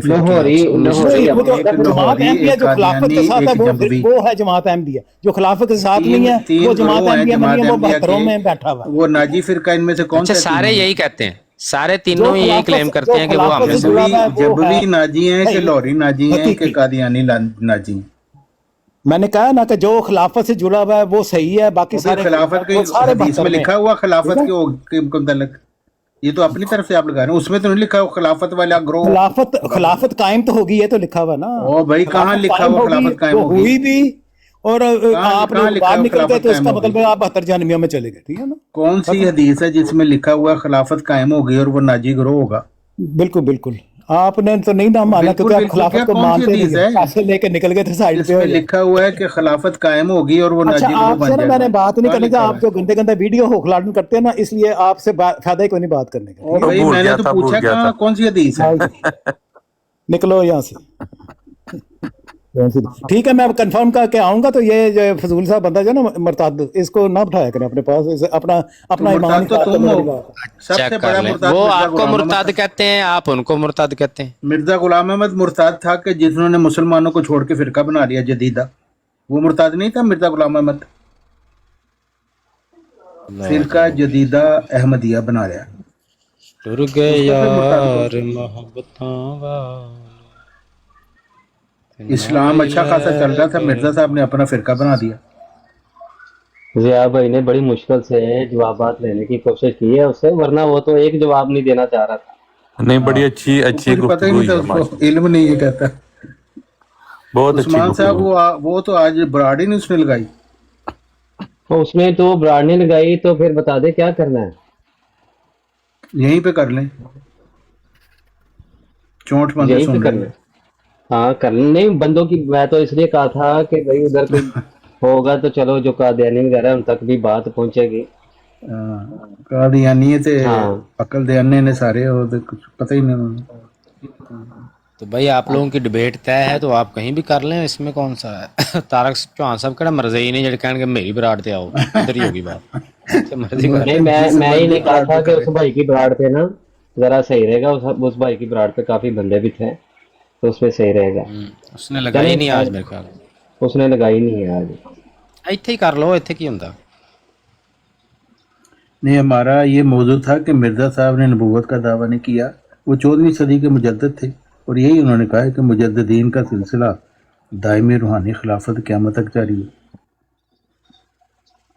लाहौरी वो तो एक जमात लाहौरी, अहमदिया एक जो खिलाफत के कादियानी, साथ है एक जंबी। वो है जमात अहमदिया। जो खिलाफत के साथ नहीं है तीन वो जमात ग्रोह हैं अहमदिया जमात नहीं है, वो अहमदिया 72 में के। बैठा हुआ है। वो नाजी फिरका इनमें से कौन अच्छा, सा सारे तीनों? यही कहते हैं, सारे जो तीनों यही खिलाफत क्लेम करते जो हैं कि वो खिलाफत हमले से से जुड़ा हुआ है वो जबवी है नाजी हैं कि सही, लाहौरी नाजी हैं कि हकीकी। कादियानी नाजी हैं? मैंने कहा ना कि जो खिलाफत से जुड़ा हुआ है वो सही है, बाकी वो फिर सारे खिलाफत के वो सारे हदीस 72 में लिखा हुआ खिलाफत ठीक है? के मुतल्लिक, ये तो अपनी तरफ से आप लगा रहे हैं, उसमें तो नहीं लिखा हुआ खिलाफत वाला ग्रोह। खिलाफत कायम तो होगी, ये तो लिखा हुआ ना। ओ भाई, कहाँ खिलाफत लिखा कायम हुआ होगी, खिलाफत कायम वो होगी? हुई भी, और आप कहाँ लोग लिखा बाहर हुआ निकल गए खिलाफत तो इसका कायम मतलब होगी? है आप 72 जहन्नमियों में चले गए, ठीक है ना। कौन सी हदीस है जिसमें लिखा हुआ खिलाफत कायम होगी और वो नाजी ग्रोह होगा? बिल्कुल बिल्कुल, आपने तो नहीं ना माना बिल्कुल क्योंकि आप बिल्कुल, खिलाफत क्या को कौन सी मानते हदीस नहीं, है पैसे लेके निकल गए थे साइड पे जिसमें हो गए। लिखा हुआ है कि खिलाफत कायम होगी और वो अच्छा, नाजी ग्रोह आपसे बन ना जाएगा? मैंने बात नहीं कहाँ करनी थी, लिखा हुआ आप है? जो गंदे गंदे वीडियो होखलाडन करते हैं ना, इसलिए आपसे फायदा ही कोई नहीं बात करने का, ओ ठीक भाई, भूल मैंने गया तो था, भूल पूछा गया कहाँ था। कौन सी हदीस है? है। निकलो यहाँ से। ठीक है, मैं अब कंफर्म करके आऊंगा। तो ये जो फजूल सा बंदा जो है ना मुर्ताद, इसको ना बिठाया करें अपने पास, इसे अपना तो अपना ईमान मुर्ताद तो खराब तुम करने हो, वाली बात है। सबसे चेक बड़ा कर लें। मुर्ताद वो मिर्जा आपको गुलाम अहमद मुर्ताद था। कहते हैं, आप उनको मुर्ताद कहते हैं। मिर्जा गुलाम अहमद मुर्ताद था कि जिन्होंने मुसलमानों को छोड़ के फिरका बना लिया जदीदा, वो मुर्ताद नहीं था मिर्जा गुलाम अहमद? फिरका जदीदा अहमदिया बना लिया, टुर गए उसको फिर मुर्ताद यार कहो। मोहब्बतों वाले। इस्लाम अच्छा खासा चल रहा था, मिर्जा साहब ने अपना फिरका बना दिया। जिया भाई ने बड़ी मुश्किल से जवाबात लेने की कोशिश की है उससे, वरना वो तो एक जवाब नहीं देना चाह रहा था। नहीं, बड़ी अच्छी अच्छी कुछ पता ही गुफ्तगू नहीं था हुई है, उसको, इल्म नहीं ये कहता। बहुत अच्छी उस्मान साहब गुफ्तगू। वो तो आज बराड़ी नहीं उसने लगाई। तो उसमें तो ब्रांड नहीं लगाई, तो फिर बता दे क्या करना है। यहीं पे कर लें, चोट बंदे यहीं पे सुन करना लें। है। हाँ करना नहीं बंदों की, मैं तो इसलिए कहा था कि भाई उधर कोई होगा तो चलो, जो कादियानी वगैरह उन तक भी बात पहुंचेगी। कादियानी ते हाँ। अकल दे अन्ने ने सारे, और तो कुछ पता ही नहीं उन्हें। तो भाई आप लोगों की डिबेट तय है, तो आप कहीं भी कर लें, इसमें कौन सा है। तारक चौहान साहब कहना मर्जी ही नहीं जड़े कहणगे मेरी बराड़ ते आओ, इधर ही होगी बात। तो मर्जी कर नहीं, मैं ही नहीं कहा था कि उस भाई की ब्रांड पे ना जरा सही रहेगा, उस भाई की ब्रांड पे काफी बंदे भी थे, तो उसमें सही रहेगा। उसने लगाई नहीं आज मेरे ख्याल। उसने लगाई नहीं है आज। ਇੱਥੇ ਹੀ ਕਰ ਲਓ, ਇੱਥੇ ਕੀ ਹੁੰਦਾ। नहीं, हमारा ये मौजू था कि मिर्जा साहब ने नबूवत का दावा नहीं किया, वो 14वीं सदी के मुजद्दिद थे, और यही उन्होंने कहा है कि मुजद्दिदीन का सिलसिला दायमी रूहानी खिलाफत क़यामत तक जारी है।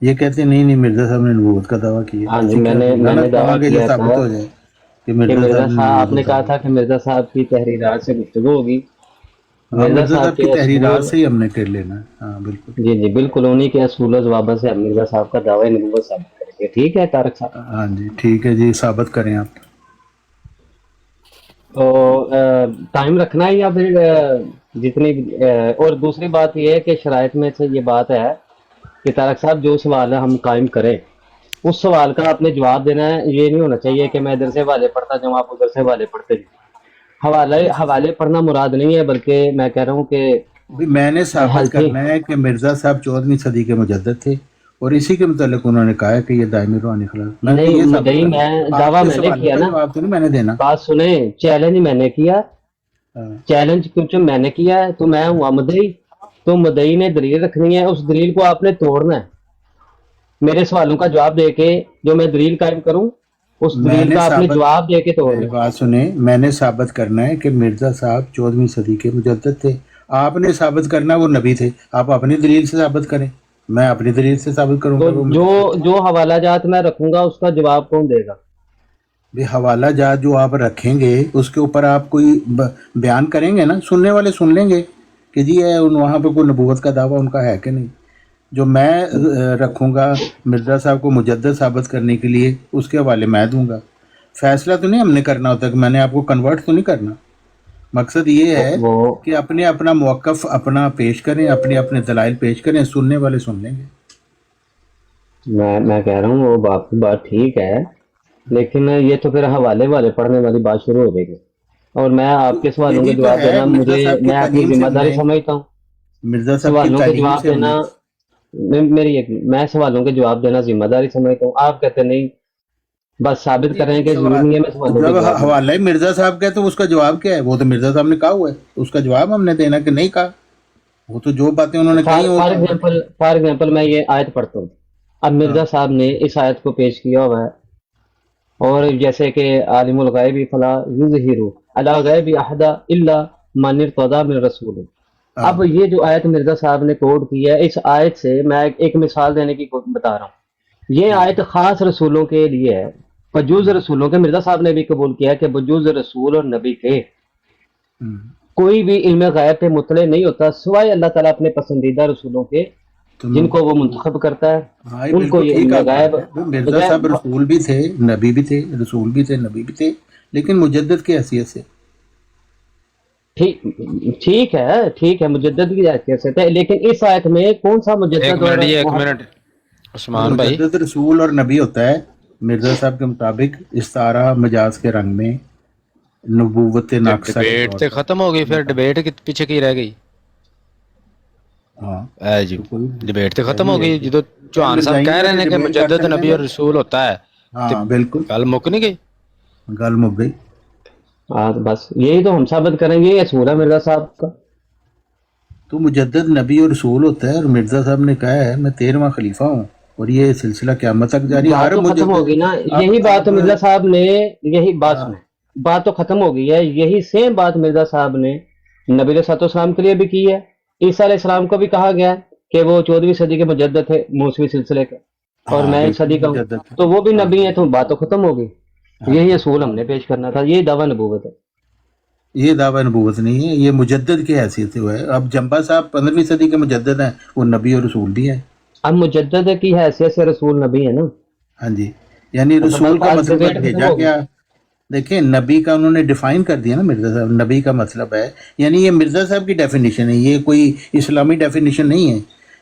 ये कहते नहीं नहीं मिर्जा साहब ने नबूवत का दावा किया। हाँ जी, ऐसी क्या मैंने गलत दावा कहा कि किया ये साबित था हो जाए कि कि मिर्जा मिर्जा साहब ने साहब, नबूवत आपने का कहा दावा था कि मिर्जा साहब की तहरीरात से गुफ्तगू होगी। किया। हाँ, मिर्जा साहब की के तहरीरात असूल- से ही हमने कर लेना है। हाँ बिल्कुल। जी जी बिल्कुल, उन्हीं के असूल जवाबा से हम मिर्जा साहब का दावा नबूवत साबित करेंगे। ठीक है तारक साहब। हाँ जी ठीक है जी, साबित करें आप। तो टाइम रखना है या फिर जितनी और दूसरी बात ये है कि शराइत में से ये बात है कि तारक साहब जो सवाल हम कायम करें उस सवाल का आपने जवाब देना है। ये नहीं होना चाहिए कि मैं इधर से हवाले पढ़ता जाऊँ, आप उधर से हवाले पढ़ते जाओ। हवाले पढ़ना मुराद नहीं है, बल्कि मैं कह रहा हूँ कि भाई मैंने साबित हल्की- करना है कि मिर्जा साहब 14वीं सदी के मुजद्दिद थे, और इसी के मुतालिक उन्होंने कहा है कि ये दायमी रूहानी खिलाफत। मैंने नहीं, ये साबित नहीं, करना है। मैं आपके दावा मैंने सवालों किया का ना। जवाब तो नहीं मैंने देना। बात सुने, चैलेंज मैंने किया, हाँ। चैलेंज क्योंकि मैंने किया है तो मैं हुआ मदई, तो मदई ने दलील रखनी है, उस दलील को आपने तोड़ना है। मेरे सवालों का जवाब देके जो मैं दलील कायम करूं उस दलील मैंने का आपने साबित- जवाब देके मेरी तोड़ना है। बात सुने, मैंने साबित करना है कि मिर्जा साहब 14वीं सदी के मुजद्दिद थे। आपने साबित करना वो नबी थे। आप अपनी दलील से साबित करें, मैं अपनी दलील से साबित करूंगा। तो वो जो हवाला जात मैं रखूंगा उसका जवाब कौन देगा? भी हवाला जात जो आप रखेंगे उसके ऊपर आप कोई बयान करेंगे ना, सुनने वाले सुन लेंगे कि जी है वहाँ पे कोई नबूवत का दावा उनका है कि नहीं। जो मैं रखूंगा मिर्जा साहब को मुजद्दिद साबित करने के लिए, उसके हवाले मैं दूंगा। फैसला तो नहीं हमने करना होता कि मैंने आपको कन्वर्ट तो नहीं करना। मकसद ये है वो कि अपने अपना मौक़िफ़ अपना पेश करें, अपने अपने दलाइल पेश करें, सुनने वाले सुन लेंगे। मैं कह रहा हूँ वो बात ठीक है, लेकिन ये तो फिर हवाले वाले पढ़ने वाली बात शुरू हो जाएगी, और मैं आपके सवालों के यही तो जवाब है, देना मिर्जा मुझे, साहब की मैं अपनी तालीम से जिम्मेदारी हमने- समझता हूँ। मिर्जा साहब की सवालों के तालीम जवाब से देना मैं सवालों के जवाब देना जिम्मेदारी समझता हूँ। आप कहते नहीं, बस साबित करें कि जरूरी नहीं है मैं सवालों के जब जवाब दूं। हवाला ही मिर्जा साहब का है तो उसका जवाब क्या है? वो तो मिर्जा साहब ने कहा हुआ है, तो उसका जवाब हमने देना कि नहीं कहा। वो तो जो बातें उन्होंने कही फॉर एग्जाम्पल मैं ये आयत पढ़ता हूँ। अब मिर्जा साहब ने इस आयत को पेश किया हुआ है, और जैसे कि आलिमुल गैबी फला युज़हिरु अला गैबी अहदा इल्ला मन इर्तदा मिन रसूल। अब ये जो आयत मिर्जा साहब ने कोट की है, इस आयत से मैं एक मिसाल देने की बता रहा हूँ। ये आयत खास रसूलों के लिए है, बजूज रसूलों के। मिर्जा साहब ने भी कबूल किया कि बजूज रसूल और नबी के कोई भी इल्म गैब पे मुतले नहीं होता सिवाय अल्लाह ताला अपने पसंदीदा रसूलों के, जिनको वो मुंतखब करता है, हाँ, ये उनको बिल्कुल ये ठीक इल्म आप कह गैब रहे हैं। मिर्जा साहब रसूल भी थे, नबी भी थे, रसूल भी थे, नबी भी थे, लेकिन मुजद्दिद की हैसियत से। ठीक है, मुजद्दद की हैसियत से थे, लेकिन इस आयत में कौन सा मुजद्दद और एक मिनट उस्मान भाई, मुजद्दिद रसूल और नबी होता है मिर्जा साहब के मुताबिक इस्तारा मजाज के रंग में, नबूवत नाक़िसा के डिबेट तौर ਤੇ पर। ਖਤਮ ਹੋ ਗਈ, ਫਿਰ डिबेट के पीछे की रह गई? हाँ, ਐ ਜੀ कोई डिबेट ਤੇ ਖਤਮ ਹੋ ਗਈ ਜਦੋਂ ਚੌਹਾਨ ਸਾਹਿਬ ਕਹਿ ਰਹੇ ਨੇ ਕਿ ਮੁਜੱਦਦ ਨਬੀ और रसूल होता है, हाँ बिल्कुल, ਗੱਲ ਮੁੱਕ नहीं गई? गल मुक गई। हाँ, तो बस यही तो हम साबित करेंगे, ये असूल है मिर्जा साहब का। तो मुजद्दिद नबी और रसूल होता है, और मिर्जा साहब ने कहा है मैं 13वां खलीफा हूँ, और ये सिलसिला क़यामत तक जारी। बात हर तो खत्म होगी ना, यही बात तो मिर्जा साहब ने, यही बात सुने, बात तो खत्म हो गई है। यही सेम बात मिर्जा साहब ने नबी सलाम के लिए भी की है। ईसा अलैहिस्सलाम को भी कहा गया है कि वो 14वीं सदी के मुजद्दिद थे मूसवी सिलसिले के, और मैं एक सदी का हूँ, तो वो भी नबी है, तो बात तो खत्म हो गई। यही असूल हमने पेश करना था, ये दावा नबूवत है। ये दावा नबूवत नहीं है, ये मुजद्दिद की हैसियत से हुआ है। अब जंबा साहब 15वीं सदी के मुजद्दिद हैं, वो नबी और रसूल भी हैं। अब मुजद्दद की हैसियत से रसूल नबी है ना। हाँ जी, यानी रसूल का आज मतलब डिबेट खत्म भेजा हो गई। क्या? देखिए, नबी का उन्होंने डिफाइन कर दिया ना मिर्जा साहब, नबी का मतलब है, यानी ये मिर्जा साहब की डेफिनेशन है, ये कोई इस्लामी डेफिनेशन नहीं है।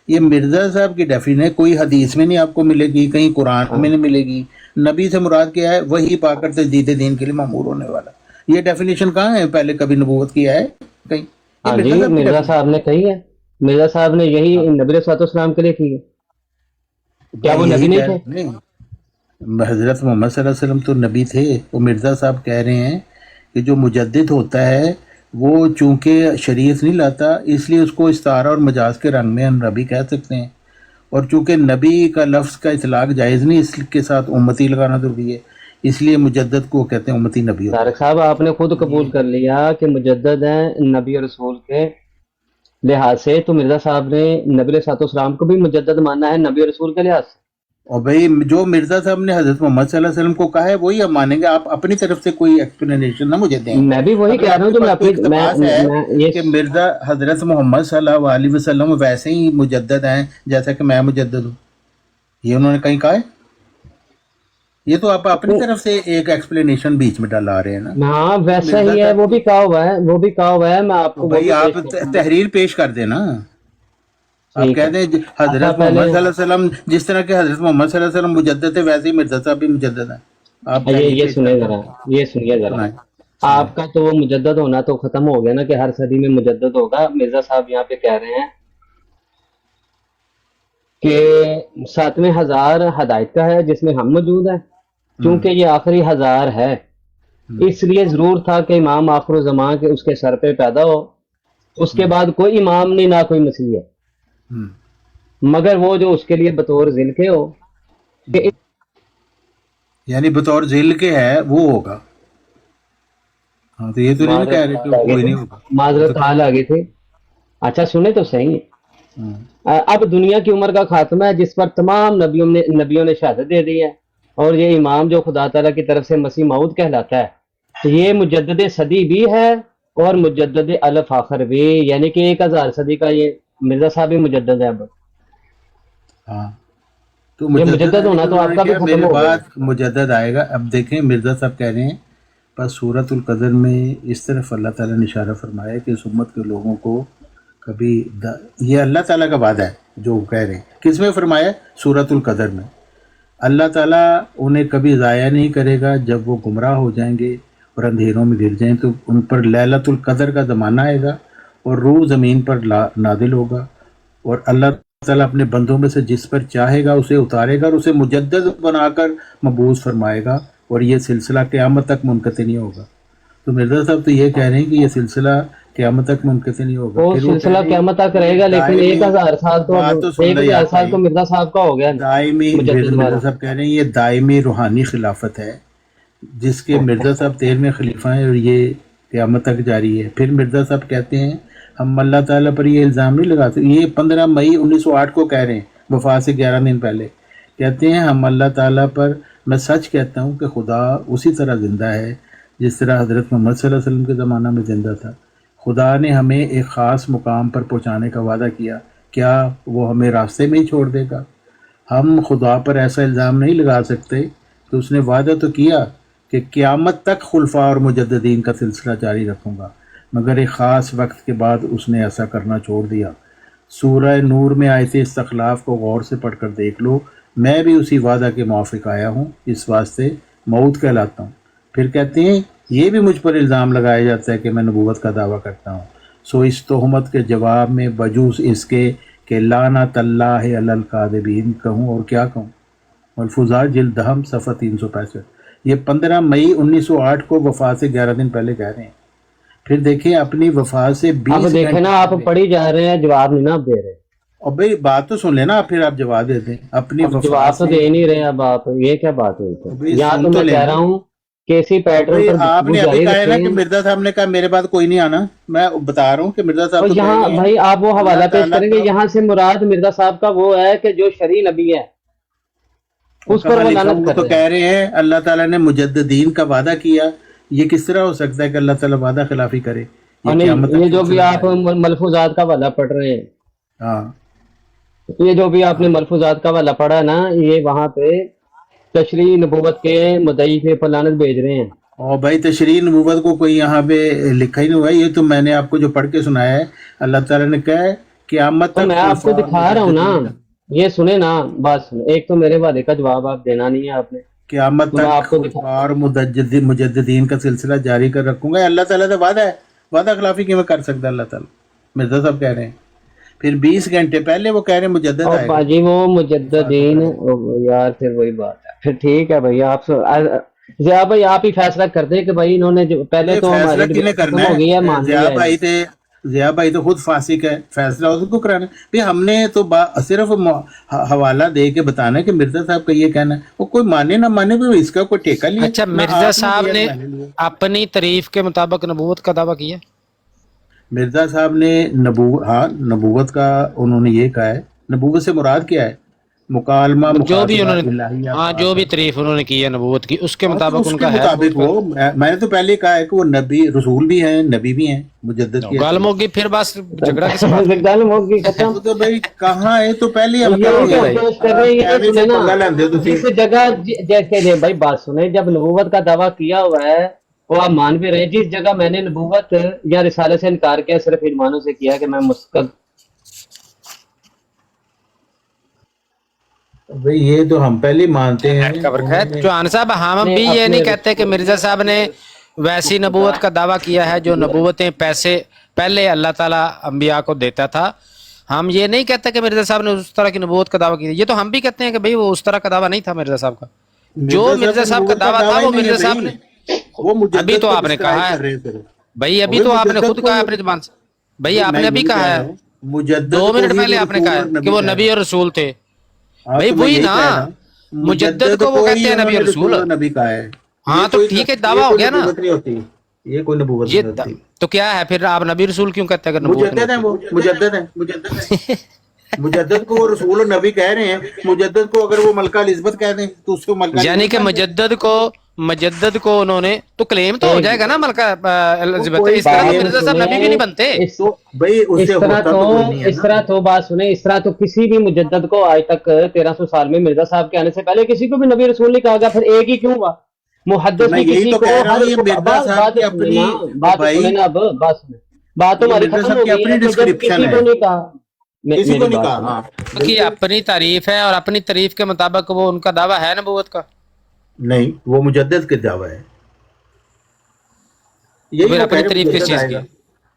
ये मिर्जा साहब की डेफिनेशन है, कोई हदीस में नहीं आपको मिलेगी, कहीं कुरान में नहीं मिलेगी। नबी से मुराद क्या है? वही पाकर तजदीद दीन के लिए मामूर होने वाला। ये डेफिनेशन कहाँ है? पहले कभी नबूवत किया है कहीं? हाँ जी, मिर्जा साहब ने कही है, मिर्जा साहब ने यही नबी सलाम के लिए की है। क्या वो नबी नहीं थे? नहीं, हजरत मोहम्मद सल्लल्लाहु अलैहि वसल्लम तो नबी थे। वो मिर्जा साहब कह रहे हैं कि जो मुजद्दिद होता है वो चूंकि शरीयत नहीं लाता, इसलिए उसको इस्तारा और मजाज के रंग में हम नबी कह सकते हैं, और चूंकि नबी का लफ्ज़ का इतलाक जायज़ नहीं, इसके साथ उम्मती लगाना ज़रूरी है, इसलिए मुजद्दिद को कहते हैं उम्मती नबी। तारक साहब, आपने खुद कबूल कर लिया कि मुजद्दिद हैं नबी और रसूल के लिहाज से, तो मिर्जा साहब ने नबी सलाम को भी मुजद्दिद माना है नबी और रसूल के लिहाज से। और भाई जो मिर्जा साहब ने हजरत मोहम्मद सल्लल्लाहु अलैहि वसल्लम को कहा है वही हम मानेंगे। आप अपनी तरफ से कोई एक्सप्लेनेशन ना मुझे दें। मैं भी वही कह रहा हूँ, जो मैं अपनी मैं कि मिर्जा हजरत मोहम्मद सल्लल्लाहु अलैहि वसल्लम वैसे ही मुजद्दिद हैं जैसा कि मैं मुजद्दिद हूँ, ये उन्होंने कहीं कहा है? ये तो आप अपनी तरफ से एक एक्सप्लेनेशन बीच में डाला रहे हैं ना। हाँ, वैसा ही है, वो भी कहा हुआ है, वो भी कहा हुआ है। मैं आपको भाई आप तहरीर पेश कर देना। आप कहते हैं हजरत मोहम्मद सल्लल्लाहु अलैहि वसल्लम, जिस तरह के हजरत मोहम्मद सल्लल्लाहु अलैहि वसल्लम मुजद्दिद थे, वैसे ही मिर्जा साहब भी मुजद्दिद हैं। आप ये सुनिए जरा, आपका तो वो मुजद्दिद होना तो खत्म हो गया ना, कि हर सदी में मुजद्दिद होगा। मिर्जा साहब यहाँ पे कह रहे हैं कि 7वें हजार हदायत का है, जिसमें हम मौजूद हैं। क्योंकि ये आखिरी हजार है, इसलिए जरूर था कि इमाम आखिर ज़मां के उसके सर पे पैदा हो। उसके बाद कोई इमाम नहीं, ना कोई मसीह है, मगर वो जो उसके लिए बतौर जिल के हो, यानी बतौर जिल के है वो होगा। हाँ, तो ये तो नहीं कह रहे कि कोई नहीं होगा। माजरत हाल आगे थे। अच्छा सुने तो सही। अब दुनिया की उम्र का खात्मा है, जिस पर तमाम नबियों ने शहादत दे दी है, और ये इमाम जो खुदा ताला की तरफ से मसीह मऊद कहलाता है, तो ये मुजद्दिद सदी भी है और मुजद्दिद अलफ आखर भी, यानी कि 1000 सदी का ये मिर्जा साहब ही मुजद्दिद है। अब हाँ, तो मुजद्दिद होना तो आपका भी खत्म हो गया। मुजद्दिद आएगा। अब देखें, मिर्जा साहब कह रहे हैं पर सूरतुल कदर में इस तरफ अल्लाह ताला ने इशारा फरमाया कि इस उम्मत के लोगों को कभी ये अल्लाह ताला का वादा है जो कह रहे हैं। किस में फरमाया? सूरतुल कदर में। अल्लाह ताला उन्हें कभी ज़ाया नहीं करेगा। जब वो गुमराह हो जाएंगे और अंधेरों में गिर जाएं तो उन पर लैलतुल कदर का ज़माना आएगा, اور روح زمین پر نازل ہوگا، اور اللہ تعالیٰ اپنے بندوں میں سے جس پر چاہے گا اسے اتارے گا اور اسے مجدد بنا کر مبعوث فرمائے گا، اور یہ سلسلہ قیامت تک منقطع نہیں ہوگا۔ تو مرزا صاحب تو یہ کہہ رہے ہیں کہ یہ سلسلہ قیامت تک منقطع نہیں ہوگا۔ وہ پھر سلسلہ کہہ رہے ہیں قیامت تک رہے گا، لیکن دائمی- 1000 سال تو بات تو سن 1000 سال تو مرزا صاحب کا ہو گیا نا، دائمی مجدد مرزا والا۔ صاحب کہہ رہے ہیں یہ دائمی روحانی خلافت ہے جس کے مرزا صاحب 13ویں خلیفہ ہیں، اور یہ قیامت تک جاری ہے۔ پھر مرزا صاحب کہتے ہیں ہم اللہ تعالیٰ پر یہ الزام نہیں لگاتے، یہ 15 مئی 1908 کو کہہ رہے ہیں، وفات سے 11 دن پہلے کہتے ہیں ہم اللہ تعالیٰ پر، میں سچ کہتا ہوں کہ خدا اسی طرح زندہ ہے جس طرح حضرت محمد صلی اللہ علیہ وسلم کے زمانہ میں زندہ تھا۔ خدا نے ہمیں ایک خاص مقام پر پہنچانے کا وعدہ کیا، کیا وہ ہمیں راستے میں ہی چھوڑ دے گا؟ ہم خدا پر ایسا الزام نہیں لگا سکتے کہ اس نے وعدہ تو کیا کہ قیامت تک خلفاء اور مجددین کا سلسلہ جاری رکھوں گا، مگر ایک خاص وقت کے بعد اس نے ایسا کرنا چھوڑ دیا۔ سورہ نور میں آیت استخلاف کو غور سے پڑھ کر دیکھ لو، میں بھی اسی وعدہ کے موافق آیا ہوں، اس واسطے موعود کہلاتا ہوں۔ پھر کہتے ہیں یہ بھی مجھ پر الزام لگایا جاتا ہے کہ میں نبوت کا دعویٰ کرتا ہوں، سو اس تہمت کے جواب میں بجوز اس کے کہ لعنت اللہ علی الکاذبین کہوں اور کیا کہوں؟ ملفوظات جلد دہم صفحہ 365۔ یہ 15 مئی 1908 کو وفات سے 11 دن پہلے کہہ رہے ہیں۔ پھر دیکھیں اپنی وفات سے 20 اب دیکھیں نا، آپ پڑھی جا رہے ہیں، جواب نہیں نا آپ دے رہے، اور بھئی بات تو سن لینا، پھر آپ جواب دے دیں۔ اپنی اب وفات جواب تو سے دے نہیں رہے اب آپ، یہ کیا بات ہوئی تو؟ ابھی یہاں سن تو تو میں لیں۔ کہہ رہا ہوں کہ اسی پیٹرن بھئی پر آپ نے گفتگو ابھی جاری کہا ہے نا رکھیں کہ مرزا صاحب نے کہا میرے پاس کوئی نہیں آنا، میں بتا رہا ہوں کہ مرزا صاحب اور تو کہہ یہاں رہے ہیں بھائی آپ وہ حوالہ اللہ پیش تعالیٰ کریں گے، کا یہاں سے مراد مرزا صاحب کا وہ ہے کہ جو شرعی نبی ہے اس پر کہاں وہ لکھا، لعنت وہ کر تو رہے ہیں۔ کہہ رہے ہیں اللہ تعالیٰ نے مجددین کا وعدہ کیا، یہ کس طرح ہو سکتا ہے کہ اللہ تعالیٰ وعدہ خلافی کرے؟ اور یہ قیامت نہیں، تک یہ جو بھی سلسلہ آپ جاری ہے۔ ملفوظات کا حوالہ پڑھ رہے ہیں، ہاں یہ جو بھی آپ نے ملفوظات کا حوالہ پڑھا ہے نا، یہ وہاں پہ تشریح نبوت کے مدعی کے پر لعنت بھیج رہے ہیں۔ اور بھائی تشریح نبوت کو کوئی یہاں پہ لکھا ہی نہیں ہوا ہے، یہ تو میں نے آپ کو جو پڑھ کے سنایا ہے، اللہ تعالیٰ نے کہا ہے قیامت تو تک میں آپ کو خلفاء اور دکھا رہا ہوں نا، مجددین کا، یہ سنیں نا، بات سنیں، ایک تو میرے وعدے کا جواب آپ دینا نہیں ہے آپ نے، قیامت تو میں تک آپ کو دکھا، خلفاء اور مجددین کا سلسلہ جاری کر رکھوں گا۔ اللہ تعالیٰ کا وعدہ ہے، وعدہ خلافی کیوں کر سکتا ہے اللہ تعالیٰ؟ مرزا صاحب کہہ رہے ہیں۔ پھر 20 گھنٹے پہلے وہ کہہ رہے ہیں مجدد اور آئے گا۔ باجی وہ مجددین، یار پھر وہی بات ہے، پھر ٹھیک ہے بھائی، آپ ضیاء بھائی آپ ہی فیصلہ کر دیں کہ بھائی انہوں نے جو پہلے یہ تو فیصلہ ہماری کن نے ڈبیٹ ختم کرنا ہو گئی ہے، ہے؟ مان لیا ہے۔ ضیاء بھائی تو خود فاسق ہے، فیصلہ اس کو کرانا ہے۔ پھر ہم نے تو صرف حوالہ دے کے بتانا ہے کہ مرزا صاحب کا یہ کہنا ہے، وہ کوئی مانے نہ مانے بھی اس کا کوئی ٹیکہ لیا۔ اچھا، نہ مرزا آپ صاحب لیا، نے نہ میں لیا۔ اپنی تعریف کے مطابق نبوت کا دعویٰ کیا؟ مرزا صاحب نے نبوت کا انہوں نے یہ کہا ہے، نبوت سے مراد کیا ہے؟ مکالمہ، جو بھی مخاطبہ انہوں نے، الہیہ، ہاں جو بھی تعریف انہوں نے کی ہے نبوت کی، اس کے تو مطابق اس ان کے کا ہے مطابق وہ، میں نے تو پہلے کہا ہے کہ وہ نبی رسول بھی ہیں، نبی بھی ہیں، مجدد کی غالم ہوگی، پھر بس جھگڑا کس بات؟ گل ہوگی ختم۔ وہ تو بھائی کہاں ہے تو پہلے ہم یہ کریں جو گے پیش کر رہے ہیں، یہ ایویں سنیں سے پنگا نا، لیندے ہو تسی۔ جس جگہ جیسے نے بھائی بات سنیں، جب نبوت کا دعویٰ کیا ہوا ہے وہ آپ مان بھی رہے ہیں، جس جگہ میں نے نبوت یا رسالے سے انکار کیا صرف علمانوں سے کیا کہ میں مستقل، بھئی یہ تو ہم پہلے مانتے ہیں۔ چوہان صاحب ہم بھی یہ نہیں کہتے کہ مرزا صاحب نے ویسی نبوت کا دعویٰ کیا ہے جو نبوتیں پہلے اللہ تعالیٰ انبیاء کو دیتا تھا۔ ہم یہ نہیں کہتے کہ مرزا صاحب نے اس طرح کی نبوت کا دعویٰ کیا، یہ تو ہم بھی کہتے ہیں کہ بھئی وہ اس طرح کا دعویٰ نہیں تھا مرزا صاحب کا، جو مرزا صاحب کا دعویٰ تھا وہ مرزا صاحب نے، ابھی تو آپ نے کہا ہے بھائی، ابھی تو آپ نے خود کہا ہے اپنی زبان سے، بھائی آپ نے ابھی کہا ہے 2 منٹ پہلے آپ نے کہا ہے کہ وہ نبی اور رسول تھے، بھائی وہی نا، مجدد کو وہ کہتے ہیں نبی اور رسول۔ نبی کا ہے، ہاں تو ٹھیک ہے، دعویٰ ہو گیا نا، نہیں ہوتی، یہ کوئی نبوت یہ نہیں ہوتی۔ تو کیا ہے پھر آپ نبی رسول کیوں کہتے ہیں اگر نبوت مجدد ہیں وہ، مجدد ہیں مجدد کو وہ رسول و نبی کہہ رہے ہیں، مجدد کو اگر وہ ملکہ الزبتھ کہہ دیں تو اس کو ملکہ یعنی کہ مجدد کو انہوں نے تو کلیم تو ہو جائے گا نا ملکہ الزبتھ، اس طرح تو مرزا صاحب نبی بھی نہیں بنتے۔ تو بھئی اس سے ہوتا تو کوئی نہیں ہے اس طرح تو بات سنیں، اس طرح تو کسی بھی مجدد کو آج تک 1300 سال میں مرزا صاحب کے آنے سے پہلے کسی کو بھی نبی رسول نہیں کہا گیا، پھر ایک ہی کیوں ہوا؟ محدث نے کسی کو بات تو ہماری ختم ہو گئی ہے، کسی کو نہیں کہا، کسی کو نہیں کہا۔ کہ اپنی تعریف ہے اور اپنی تعریف کے مطابق وہ ان کا دعویٰ ہے نبوت کا، نہیں وہ مجدد کے دعویٰ ہے، پھر اپنی تعریف کس چیز کی؟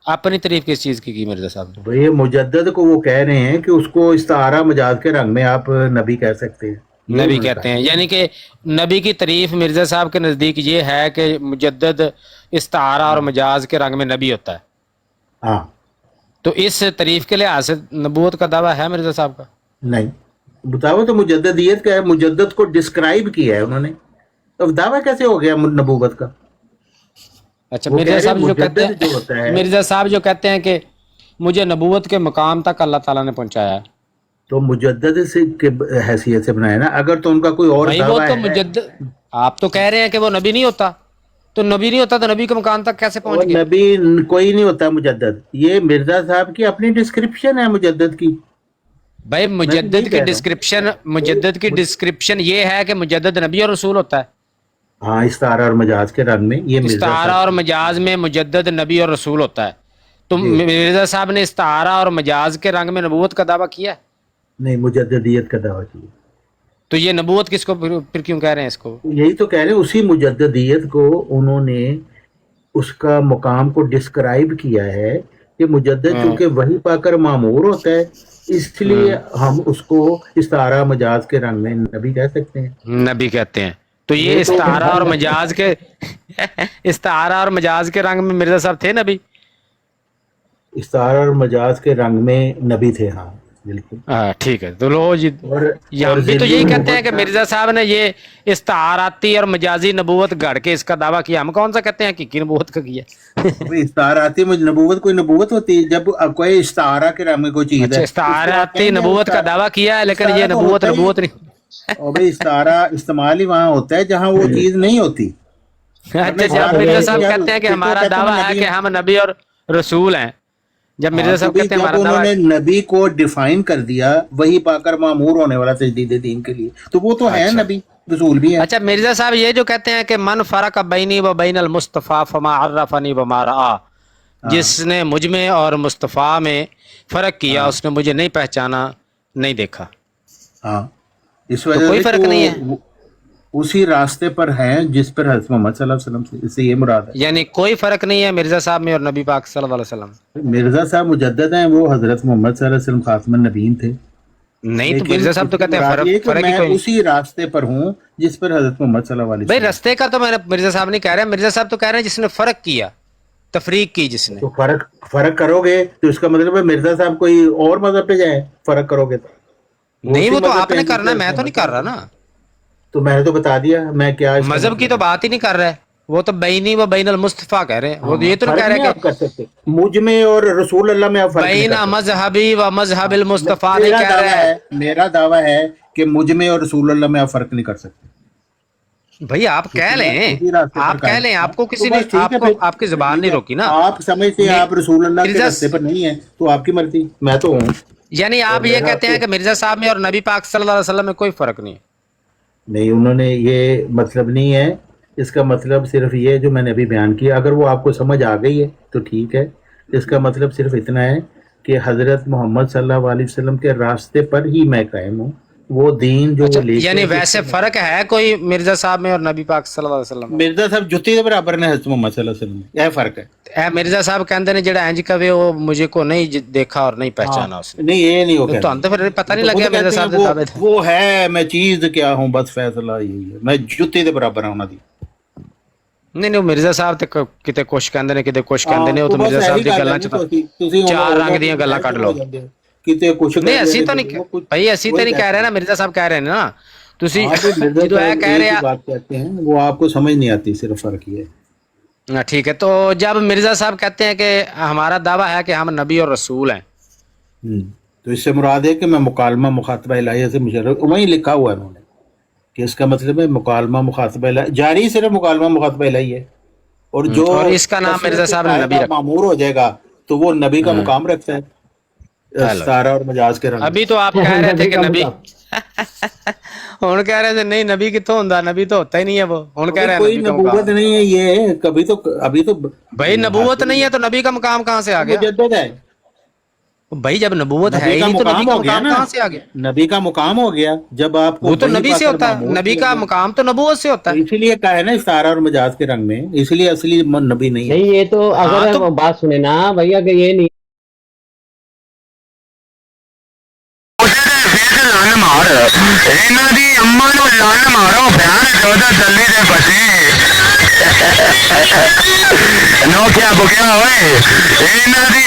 अपनी तारीफ किस चीज की मिर्जा साहब ने? भाई मुजद्दद को वो कह रहे हैं कि उसको इस्तारा मजाज के रंग में आप नबी कह सकते हैं, ये नबी उन्होंने कहते हैं, यानी कि नबी की तारीफ मिर्जा साहब के नजदीक ये है कि मुजद्दद इस्तारा और मजाज के रंग में नबी होता है। कहा। हाँ, तो इस तारीफ के लिहाज से नबूवत का दावा है मिर्जा साहब का? नहीं बताओ तो मुजद्ददियत क्या है, मुजद्दद को डिस्क्राइब किया है उन्होंने, तो दावा कैसे हो गया नबूवत का? अच्छा, वो मिर्जा कह रहे साहब जो कहते मुजद्दद जो होता हैं, है, मिर्जा साहब जो कहते हैं कि मुझे नबूवत के मकाम तक अल्लाह ताला ने पहुंचाया है, तो मुजद्दद से के हैसियत से बनाया ना। अगर तो उनका कोई और भाई वो दावा तो है, मुजद्दद, आप तो कह रहे हैं कि वो नबी नहीं होता, तो नबी नहीं होता तो नबी के मकाम तक कैसे पहुंच और गया? नबी कोई नहीं होता मुजद्दद, ये मिर्जा साहब की अपनी डिस्क्रिप्शन है मुजद्दद की। भाई मैं मुजद्दद यही की कह रहा हूं। डिस्क्रिप्शन, मुजद्दद की डिस्क्रिप्शन ये है कि मुजद्दद नबी और रसूल होता है। हाँ, इस्तारा और मजाज के रंग में ये मिर्जा इस्तारा साहब और मजाज में मुजद्दद नबी और रसूल होता है। तो मिर्जा साहब ने इस्तारा और मजाज के रंग में नबूवत का दावा किया है, नहीं मुजद्ददियत का दावा किया। तो ये नबूवत किसको फिर क्यों कह रहे हैं इसको? यही तो कह रहे हैं, उसी मुजद्ददियत को उन्होंने उसका मुकाम को डिस्क्राइब किया है कि मुजद्दद चूंकि वही पाकर मामूर होता है, इसलिए हम उसको इस्तारा मजाज के रंग में नबी कह सकते हैं। नबी कहते हैं। तो ये ये तो इस्तारा और मजाज के इस्तारा और मजाज के रंग में मिर्जा साहब थे नबी? इस्तारा और मजाज के रंग में नबी थे, हाँ बिल्कुल। हाँ ठीक है, तो लो जी, और ये हम भी तो यही कहते हैं कि मिर्जा साहब ने ये इस्ताराती और मजाजी नबूवत गढ़ के इसका दावा किया। हम कौन सा कहते हैं कि नबूवत का किया? इस्ताराती नबूवत कोई नबूवत होती है जब कोई इस्तारा के रंग में कोई चीज अच्छा, है, इस्ताराती नबूवत का दावा किया है, लेकिन ये नबूवत नबूवत नहीं। और भाई इस्तारा इस्तेमाल ही वहां होता है जहां वो चीज नहीं होती। अच्छा, जब मिर्जा साहब कहते हैं कि हमारा दावा है कि हम नबी और रसूल हैं, जब मिर्जा साहब कहते हैं हमारा दावा है, उन्होंने नबी को डिफाइन कर दिया, वही पाकर मामूर होने वाला तजदीद दीन के लिए, तो वो तो है नबी रसूल भी है। अच्छा मिर्जा साहब ये जो कहते हैं कि मन फरक बैनी व बैन अल मुस्तफ़ा फमा अर्रफनी व मा रआ, जिसने मुझ में और मुस्तफ़ा में फर्क किया उसने मुझे नहीं पहचाना, नहीं देखा। हाँ, इस वजह कोई से फर्क तो नहीं है। वो उसी रास्ते पर हैं जिस पर हज़रत मोहम्मद सल्लल्लाहु अलैहि वसल्लम से, इससे ये मुराद है। यानी कोई फर्क नहीं है मिर्जा साहब में और नबी पाक सल्लल्लाहु अलैहि वसल्लम? मिर्जा साहब मुजद्दद हैं, वो हजरत मोहम्मद सल्लल्लाहु अलैहि वसल्लम खातमुन नबीन थे। नहीं तो लेकिन मिर्जा साहब तो कहते हैं मुराद ये फर्क कि फर्क ही मैं कोई नहीं। उसी रास्ते पर हूँ जिस पर हजरत मोहम्मद सल्लल्लाहु अलैहि भाई वसल्लम। रस्ते का तो मैंने मिर्जा साहब नहीं कह रहे, मिर्जा साहब तो कह रहे हैं जिसने फर्क किया, तफरीक की जिसने। तो फर्क करोगे तो इसका मतलब है मिर्जा साहब कोई और मजहब पे जाए, फर्क करोगे तो नहीं, वो तो मजहब पे आपने हैं करना है, जिसपे मैं तो नहीं कर रहा ना। तो मैंने तो बता दिया मैं क्या इसका मजहब की तो बात ही नहीं कर रहा है, वो तो बैनी व बैन अल मुस्तफ़ा कह रहे हैं। वो ये तो नहीं कह फर्क रहे नहीं आप कि कर सकते मुझ में और रसूल अल्लाह में, आप फर्क नहीं कर बैना सकते। मजहबी व मजहबिल मुस्तफ़ा नहीं मेरा कह दावा रहे हैं। है, मेरा दावा है कि मुझ में और रसूल अल्लाह में आप फर्क नहीं कर सकते। भाई आप कह लें, उसी रास्ते पर आप कह कायम। लें, आपको किसी तो ने बस ठीक है आपको फिर। आपकी जुबान नहीं रोकी ना। आप समझते हैं आप रसूल अल्लाह के मिर्जा- रास्ते पर नहीं है, तो आपकी मर्जी, मैं तो हूँ। यानी आप ये कहते हैं कि मिर्जा साहब में और नबी पाक सल्लल्लाहु अलैहि वसल्लम में कोई फर्क नहीं है? नहीं, उन्होंने ये मतलब नहीं है, इसका मतलब सिर्फ ये जो मैंने अभी बयान किया, अगर वो आपको समझ आ गई है तो ठीक है। इसका मतलब सिर्फ इतना है कि हजरत मोहम्मद सल्लल्लाहु अलैहि वसल्लम के रास्ते पर ही मैं कायम हूँ, वो दीन जो अच्छा, वो लेके यानी वैसे फर्क है कोई मिर्जा साहब में और नबी पाक सल्लल्लाहु अलैहि वसल्लम में? मिर्जा साहब जुत्ती के बराबर ने हजरत मोहम्मद सल्लल्लाहु अलैहि वसल्लम, यह फर्क है। ए मिर्जा साहब कहते हैं जेड़ा इंज कवे वो मुझे को नहीं देखा और नहीं पहचाना उसने। नहीं, ये नहीं हो तो कहते। तो फिर पता नहीं तो लग गया खुद मिर्जा कहते साहब हैं के दावे थे। वो है, मैं चीज क्या हूँ, बस फैसला यही है, मैं जुत्ती के बराबर हूँ दी। नहीं नहीं, मिर्जा साहब ਤੇ ਕਿਤੇ ਕੁਛ ਕਹਿੰਦੇ ਨੇ ਕਿਤੇ ਕੁਛ ਕਹਿੰਦੇ ਨੇ, ਉਹ ਤਾਂ ਮਿਰਜ਼ਾ ਸਾਹਿਬ ਦੀ ਗੱਲਾਂ ਚ ਤਾਂ ਚਾਰ ਰੰਗ ਦੀਆਂ ਗੱਲਾਂ ਕੱਢ ਲਓ। ਕਿਤੇ ਕੁਛ ਨਹੀਂ ਅਸੀਂ ਤਾਂ ਨਹੀਂ ਭਾਈ, ਅਸੀਂ ਤਾਂ ਨਹੀਂ ਕਹਿ ਰਹੇ ਨਾ, ਮਿਰਜ਼ਾ ਸਾਹਿਬ ਕਹਿ ਰਹੇ ਨੇ ਨਾ। ਤੁਸੀਂ ਜਦੋਂ ਇਹ ਕਹਿ ਰਹੇ बात कहते हैं वो आपको समझ नहीं आती, सिर्फ फर्क ये है। ठीक है, तो जब मिर्जा साहब कहते हैं कि हमारा दावा है कि हम नबी और रसूल हैं, तो इससे मुराद है कि मैं मुकालमा मुखातबा इलाहिया से मुशर्रफ, वहीं लिखा हुआ है उन्होंने कि इसका मतलब है मुकालमा मुखातबा इलाही जारी, सिर्फ मुकालमा मुखातबा इलाही है, और जो और इसका नाम मिर्जा साहब ने नबी रखा। मामूर हो जाएगा तो वो नबी का मुकाम रखता है, सारा और मजाज के रंग। अभी तो आप कह रहे थे कि नबी ਹੁਣ कह रहे थे नहीं नबी कितों ਹੁੰਦਾ, नबी तो होता ही नहीं है वो। ਹੁਣ कह रहे हैं कोई नबी का नबूवत मुकाम। नहीं है ये, कभी तो अभी तो भाई नबूवत नहीं है तो नबी का मुकाम कहाँ से आ गया? मुजद्दद है, भाई जब नबूवत है नबी ही का नहीं तो नबी मुकाम का हो गया मुकाम ना, कहाँ से आ गया? नबी का मुकाम हो गया जब आपको वो तो वही नबी से पाकर होता है, मामूर नबी किया का गया। मुकाम तो नबूवत से होता है। इसीलिए कहा है ना इस्तारा और मजाज के रंग में, इसलिए असली नबी नहीं है। नहीं ये तो अगर तो बात सुने ना भैया कि ये नहीं ਲੰਨ ਮਾਰ ਇਹਨਾਂ ਦੀ ਅੰਮਾ ਨੂੰ ਲੰਨ ਮਾਰੋ ਭੈਣ ਚੋਦਾ ਜੱਲੀ ਦੇ ਬੱਚੇ ਨੋ ਕਿਆ ਬੁਕਿਆ ਓਏ ਇਹਨਾਂ ਦੀ